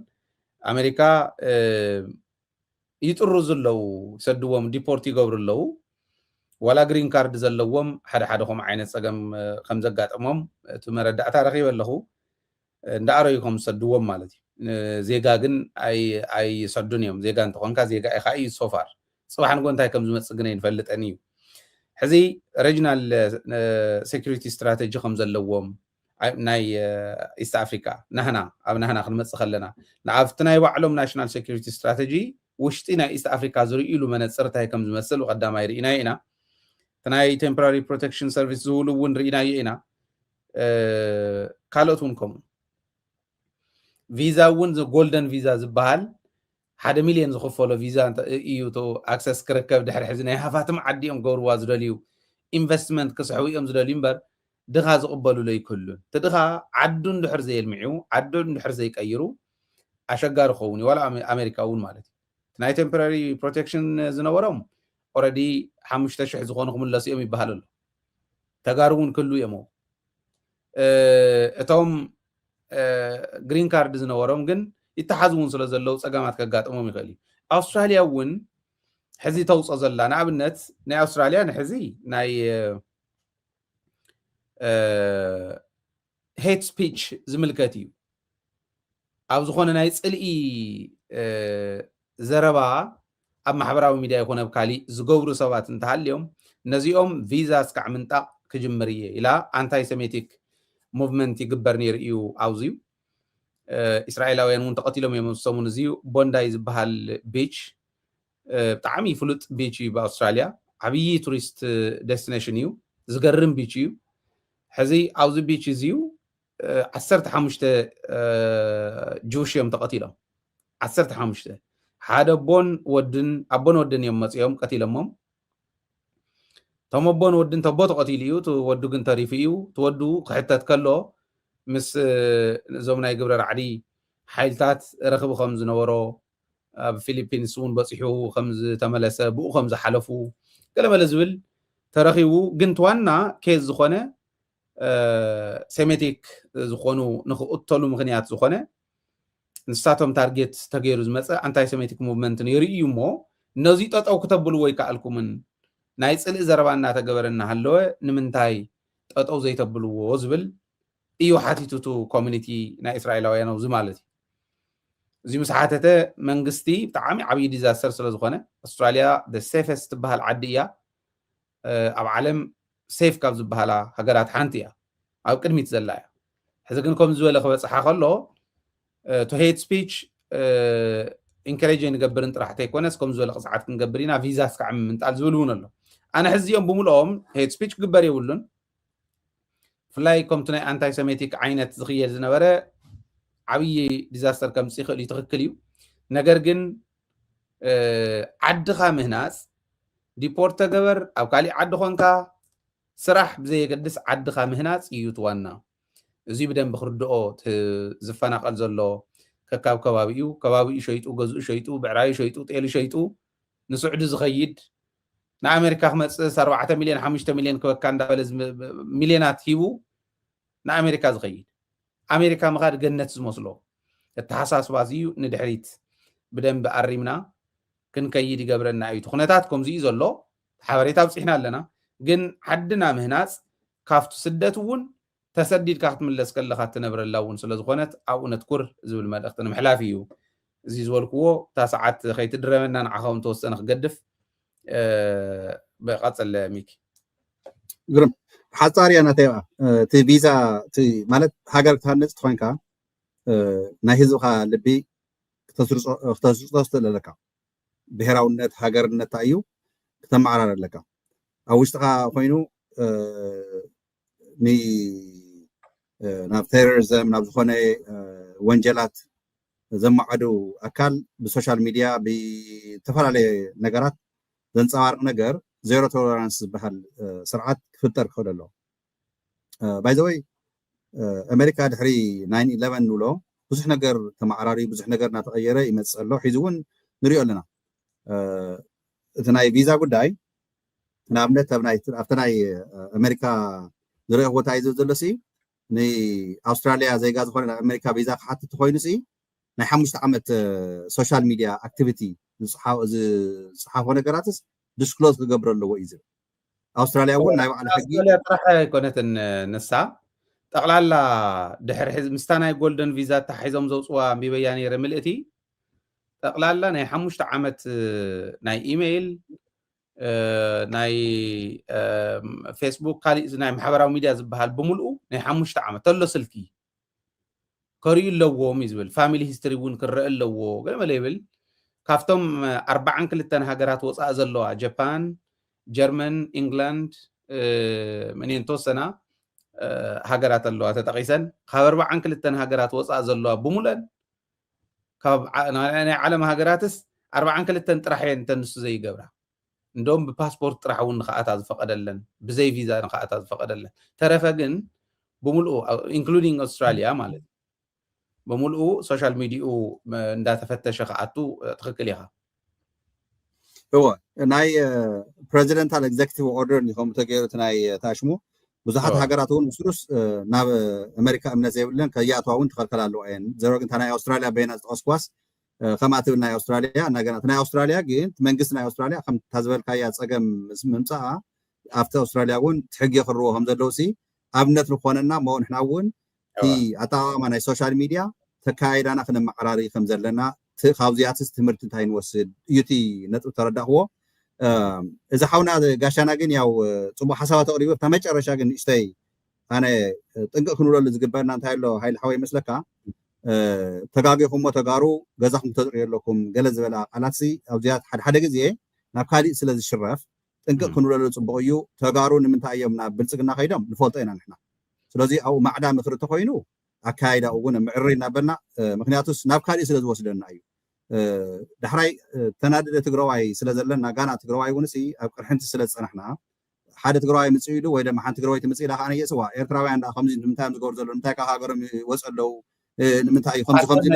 ኣሜሪካ ይጥሩ ዘለው ሰድዎም ዲፖርት ይገብሩ ኣለው ዋላ ግሪን ካርድ ዘለዎም ሓደ ዓይነት ፀገም ከም ዘጋጠሞም እቲ መረዳእታ ረኺበ ኣለኹ እንዳኣረዩኩም ሰድዎም ማለት እዩ ዜጋ ግን ኣይሰዱን እዮም ዜጋ እንተኾንካ ዜጋ ኢኻ እዩ ሶፋር ፅባሕ ንጎ እንታይ ከም ዝመፅእ ግን ኣይንፈልጠን እዩ ሕዚ ሬጅናል ሴኩሪቲ ስትራቴጂ ከም ዘለዎም ናይ ኢስት ኣፍሪካ ናህና ኣብ ናህና ክንመፅእ ከለና ንኣብቲ ናይ ባዕሎም ናሽናል ሴኩሪቲ ስትራቴጂ ውሽጢ ናይ ኢስት ኣፍሪካ ዝርኢሉ መነፅር እንታይ ከም ዝመስል ቀዳማይ ርኢናዮ ኢና ናይ ቴምፖራሪ ፕሮቴክሽን ሰርቪስ ዝህብሉ እውን ርኢናዮ ኢና ካልኦት እውን ከምኡ ቪዛ እውን ጎልደን ቪዛ ዝበሃል 1 ሚልዮን ዝኽፈሎ ቪዛ እዩ ኣክሰስ ክርከብ ድሕሪ ሕዚ ናይ ሃፋትም ዓዲ እዮም ገብርዋ ዝደልዩ ኢንቨስትመንት ክስሕቡ እዮም ዝደልዩ እምበር ድኻ ዝቕበሉሎ ይክሉን ትድኻ ዓዱን ድሕር ዘየልምዑ ዓዱን ድሕር ዘይቀይሩ ኣሸጋሪ ክኸውን እዩ ዋላ ኣሜሪካ እውን ማለት እዩ ናይ ቴምፖራሪ ፕሮቴክሽን ዝነበሮም ኦልሬዲ 5000 ዝኾኑ ክምለሱ እዮም ይበሃል ኣሎ ተጋሩ እውን ክህሉ እዮም እቶም ግሪን ካርድ ዝነበሮም ግን ይተሓዙ እውን ስለ ዘለው ፀገማት ከጋጥሞም ይኽእል እዩ ኣውስትራልያ እውን ሕዚ ተውፅኦ ዘላ ንኣብነት ናይ ኣውስትራልያ ንሕዚ ናይ ሄት ስፒች ዝምልከት እዩ ኣብ ዝኾነ ናይ ፅልኢ ዘረባ ኣብ ማሕበራዊ ሚድያ ይኮነ ኣብ ካሊእ ዝገብሩ ሰባት እንተሃልዮም ነዚኦም ቪዛ እስካዕ ምንጣቕ ክጅምር እየ ኢላ አንታይ ሴሜቲክ ሙቭመንት ይግበር ነይሩ እዩ ኣውዝዩ እስራኤላውያን እውን ተቐቲሎም እዮም ሰሙን እዚዩ ቦንዳይ ዝበሃል ቢች ብጣዕሚ ፍሉጥ ቢች እዩ ብኣውስትራልያ ዓብዪ ቱሪስት ዴስቲኔሽን እዩ ዝገርም ቢች እዩ ሕዚ ኣብዚ ቢች እዚዩ 15 ጁሽ እዮም ተቐቲሎም 15 ሓደ ኣቦን ወድን እዮም መፅኦም ቀቲሎሞም እቶም ኣቦን ወድን ተቦ ተቐቲሉ እዩ ትወዱ ግን ተሪፉ እዩ ትወዱ ክሕተት ከሎ ምስ እዞም ናይ ግብረ ራዕዲ ሓይልታት ረኽቢ ከም ዝነበሮ ኣብ ፊሊፒንስ እውን በፂሑ ከም ዝተመለሰ ብኡ ከም ዝሓለፉ ገለመለ ዝብል ተረኺቡ ግን ዋና ኬዝ ዝኾነ ሴሜቲክ ዝኾኑ ንኽእተሉ ምክንያት ዝኾነ ንሳቶም ታርጌት ተገይሩ ዝመፀ አንታይ ሴሜቲክ ሙቭመንት ነይሩ እዩ እሞ ነዚ ጠጠው ክተብሉ ወይ ከኣልኩምን ናይ ፅልእ ዘረባ እናተገበረ እናሃለወ ንምንታይ ጠጠው ዘይተብልዎ ዝብል እዩ ሓቲቱቱ ኮሚኒቲ ናይ እስራኤላውያን ኣብዚ ማለት እዩ እዚ ምስ ሓተተ መንግስቲ ብጣዕሚ ዓብዪ ዲዛስተር ስለ ዝኾነ ኣውስትራልያ ሴፈስት ትበሃል ዓዲ እያ ኣብ ዓለም ሴፍ ካብ ዝበሃላ ሃገራት ሓንቲ እያ ኣብ ቅድሚት ዘላ እያ ሕዚ ግን ከምዚ ዝበለ ክበፅሓ ከሎ ቶ ሄት ስፒች ኢንከሬጅ ንገብርን ጥራሕቲ ኣይኮነስ ከምዚ ዝበለ ቅፅዓት ክንገብር ኢና ቪዛ እስካዕ ምምንጣል ዝብል እውን ኣሎ ኣነ ሕዚኦም ብምልኦም ሄት ስፒች ክግበር የብሉን ብፍላይ ከምቲ ናይ አንታይ ሴሜቲክ ዓይነት ዝኽየድ ዝነበረ ዓብዪ ዲዛስተር ከምፂ ይኽእል እዩ ትኽክል እዩ ነገር ግን ዓድኻ ምህናፅ ዲፖርት ተገበር ኣብ ካሊእ ዓዲ ኮንካ ስራሕ ብዘየገድስ ዓድኻ ምህናፅ እዩ ትዋና እዚ ብደንቢ ክርድኦ ዝፈናቀል ዘሎ ከካብ ከባቢኡ ሸይጡ ገዝኡ ሸይጡ ብዕራዩ ሸይጡ ጤሉ ሸይጡ ንስዑዲ ዝኸይድ ንኣሜሪካ ክመፅእ 4 ሚልዮን 5 ሚልዮን ክበካ እንዳበለ ሚልዮናት ሂቡ ንኣሜሪካ ዝኸይድ ኣሜሪካ ምኻድ ገነት ዝመስሎ እተሓሳስባ እዩ ንድሕሪት ብደንቢ ኣሪምና ክንከይድ ይገብረና እዩ ኩነታት ከምዚ እዩ ዘሎ ሓበሬታ ኣብፅሕና ኣለና ግን ዓድና ምህናፅ ካብቱ ስደት እውን ተሰዲድካ ክትምለስ ከለካ ትነብረላ እውን ስለ ዝኾነት ኣብኡ ነትኩር ዝብል መልእኽቲ ንምሕላፍ እዩ እዚ ዝበልክዎ እታ ሰዓት ከይትድረመና ንዓኸም ተወሰነ ክገድፍ بقص الميك جرم حصاري أنا تي فيزا تي مالت هاجر تهنس تخوينكا ناهزوها لبي اختصاص لك بهراونت هاجرነት እዩ ከተማዓራር ኣለካ ኣብ ውሽጥኻ ኮይኑ ናብ ቴሮሪዝም ናብ ዝኾነ ወንጀላት ዘማዓዱ ኣካል ብሶሻል ሚድያ ብተፈላለየ ነገራት ዘንፀባርቕ ነገር ዜሮ ቶለራንስ ዝበሃል ስርዓት ክፍጠር ክኽእል ኣሎ ባይ ዘ ወይ ኣሜሪካ ድሕሪ 9/11 ንብሎ ብዙሕ ነገር ተማዕራሪ ብዙሕ ነገር እናተቐየረ ይመፅእ ኣሎ ሒዙ እውን ንሪኦ ኣለና እቲ ናይ ቪዛ ጉዳይ ንኣብነት ኣብቲ ናይ ኣሜሪካ ዝርአ ቦታ እዩ ዘሎ ሲ ንኣውስትራልያ ዘይጋ ዝኾነ ናይ ኣሜሪካ ቪዛ ክሓትት ኮይኑ ሲ ናይ 5 ዓመት ሶሻል ሚድያ ኣክቲቪቲ ዝፅሓፎ ነገራትስ ዲስክሎዝ ክገብር ኣለዎ እዩ ዝብል ኣውስትራልያ እውን ናይ ባዕሉ ሕጊ ጥራሕ ኣይኮነትን ንሳ ጠቕላላ ድሕሪ ሕዚ ምስታ ናይ ጎልደን ቪዛ ተሓሒዞም ዘውፅዋ ቢበያ ነይረ ምልእቲ ጠቕላላ ናይ 5 ዓመት ናይ ኢሜይል ናይ ፌስቡክ ካልእ ናይ ማሕበራዊ ሚድያ ዝበሃል ብምልኡ ናይ 5 ዓመት ተሎ ስልኪ ከርዩ ኣለዎም እዩ ዝብል ፋሚሊ ሂስትሪ እውን ክረአ ኣለዎ ገለ መለ ይብል ካብቶም 42 ሃገራት ወፃእ ዘለዋ ጃፓን ጀርመን ኢንግላንድ ምንን ተወሰና ሃገራት ኣለዋ ተጠቂሰን ካብ 42 ሃገራት ወፃእ ዘለዋ ብምለን ካብ ናይ ዓለም ሃገራትስ 42 ጥራሕ እየን ተንሱ ዘይገብራ እንደውም ብፓስፖርት ጥራሕ እውን ንኽኣታ ዝፈቀደለን ብዘይ ቪዛ ንኽኣታ ዝፈቀደለን ተረፈ ግን ብምልኡ ኢንክሉዲንግ ኣውስትራልያ ማለት ብምልኡ ሶሻል ሚዲኡ እንዳተፈተሸ ክኣቱ ትኽክል ኢኻ هو ናይ ፕሬዚደንታል ኤግዜክቲቭ ኦርደር ንኹም ተገይሩ ናይ ታሽሙ ብዙሓት ሃገራት እውን ምስሩስ ናብ ኣሜሪካ እምነት ዘይብለን ከያእትዋ እውን ትኸልከል ኣለዋ እየን ዘሮ ግን ናይ ኣውስትራልያ በይና ዝጠቐስኳስ ከማ ትብል ናይ ኣውስትራልያ እናገናት ናይ ኣውስትራልያ ግን መንግስቲ ናይ ኣውስትራልያ ከም ታዝበልካያ ፀገም ምምፃኣ ኣብቲ ኣውስትራልያ እውን ትሕጊ ክርዎ ከም ዘለዉ ሲ ኣብነት ንኾነና ሞ ንሕና እውን እቲ ኣጠቓቕማ ናይ ሶሻል ሚድያ ተካይዳና ክነመዓራሪ ከም ዘለና ካብዚኣትስ ትምህርቲ እንታይ ንወስድ እዩ እቲ ነጥብ ተረዳእኽዎ እዚ ሓውና ጋሻና ግን ያው ፅቡቅ ሓሳባት ኣቕሪቡ ኣብታ መጨረሻ ግን ንእሽተይ ኣነ ጥንቅቕ ክንብለሉ ዝግበአና እንታይ ኣሎ ሃይሊ ሓወይ ይመስለካ ተጋጊኹሞ ተጋሩ ገዛኹም ተጥርዩ ኣለኩም ገለ ዝበላ ቃላት ኣብዚኣ ሓደ ግዜ ናብ ካሊእ ስለ ዝሽረፍ ጥንቅቕ ክንብለሉ ፅቡቅ እዩ ተጋሩ ንምንታይ እዮም ናብ ብልፅግና ከይዶም ንፈልጦ ኢና ንሕና ስለዚ ኣብኡ ማዕዳ ምክሪ እንተኮይኑ ኣካይዳ እውን ምዕሪ እናበልና ምክንያቱስ ናብ ካሊእ ስለ ዝወስደና እዩ ዳሕራይ ተናድደ ትግራዋይ ስለ ዘለና ጋና ትግራዋይ እውን ኣብ ቅርሕንቲ ስለ ዝፀናሕና ሓደ ትግራዋይ ምፅኡ ኢሉ ወይ ድማ ሓንቲ ትግራዋይ ትምፅእ ኢላ ከዓ ነየስዋ ኤርትራውያን ዳ ከምዚ ንምንታይ ዝገብሩ ዘሎ ንምንታይ ካብ ሃገሮም ይወፁ ኣለው ንምንታይ እዩ ከምዚ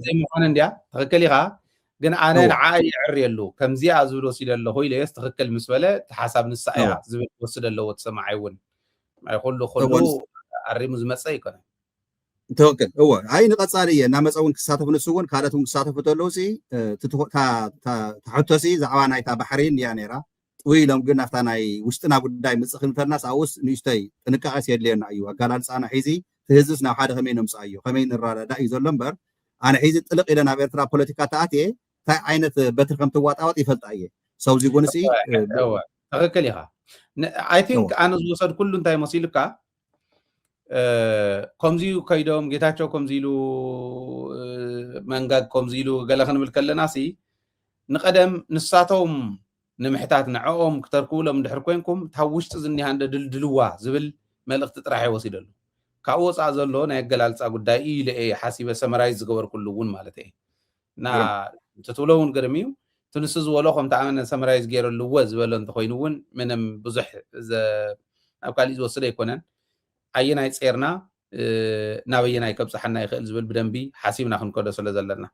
ዘይምኾነ እንድያ ትኽክል ኢኻ ግን ኣነ ንዓይ ይዕርየሉ ከምዚኣ ዝብል ወሲደ ኣለኹ ኢለየስ ትኽክል ምስ በለ እቲ ሓሳብ ንሳ እያ ዝብል ወስድ ኣለዎ ትሰማዓይ እውን ኩሉ ኣሪሙ ዝመፀ ይኮነ توكل هو هاي نقصان هي نامص اون كساتف نسون كالتون كساتف تلوسي تحتسي زعوا نايتا بحرين يا نيرا ويلم ግን afta ናይ ውሽጥና ጉዳይ ምጽኽ እንተናስ ኣውስ ንሽተይ ጥንቃቐስ የድልየና እዩ ኣጋላልፃ ኣነ ሒዚ ትህዝስ ናብ ሓደ ከመይ ነምፃ እዩ ከመይ ንራዳዳ እዩ ዘሎ እምበር ኣነ ሒዚ ጥልቕ ኢለ ናብ ኤርትራ ፖለቲካ ተኣትየ እንታይ ዓይነት በትሪ ከም ትዋጣወጥ ይፈልጣ እየ ሰብዚ እውን ትኽክል ኢኻ ኣይ ቲንክ ኣነ ዝወሰድ ኩሉ እንታይ መሲልካ ከምዚ ከይዶም ጌታቸው ከምዚ ኢሉ መንጋግ ከምዚ ኢሉ ገለ ክንብል ከለና ሲ ንቀደም ንሳቶም ንምሕታት ንዕኦም ክተርክብሎም ድሕር ኮይንኩም ታብ ውሽጢ ዝኒሃ እንደ ድልድልዋ ዝብል መልእኽቲ ጥራሕ ይወሲደሉ ካብኡ ወፃእ ዘሎ ናይ ኣገላልፃ ጉዳይ እዩ ኢለ እየ ሓሲበ ሰመራይዝ ዝገበር ኩሉ እውን ማለት እየ እና ትትብሎ እውን ገርም እዩ ትንሱ ዝበሎ ከምቲ ኣመነ ሰመራይዝ ገይረሉዎ ዝበሎ እንተኮይኑ እውን ምንም ብዙሕ ናብ ካሊእ ዝወስደ ኣይኮነን ኣየናይ ፄርና ናበየናይ ከብፅሓና ይኽእል ዝብል ብደንቢ ሓሲብና ክንከዶ ስለ ዘለና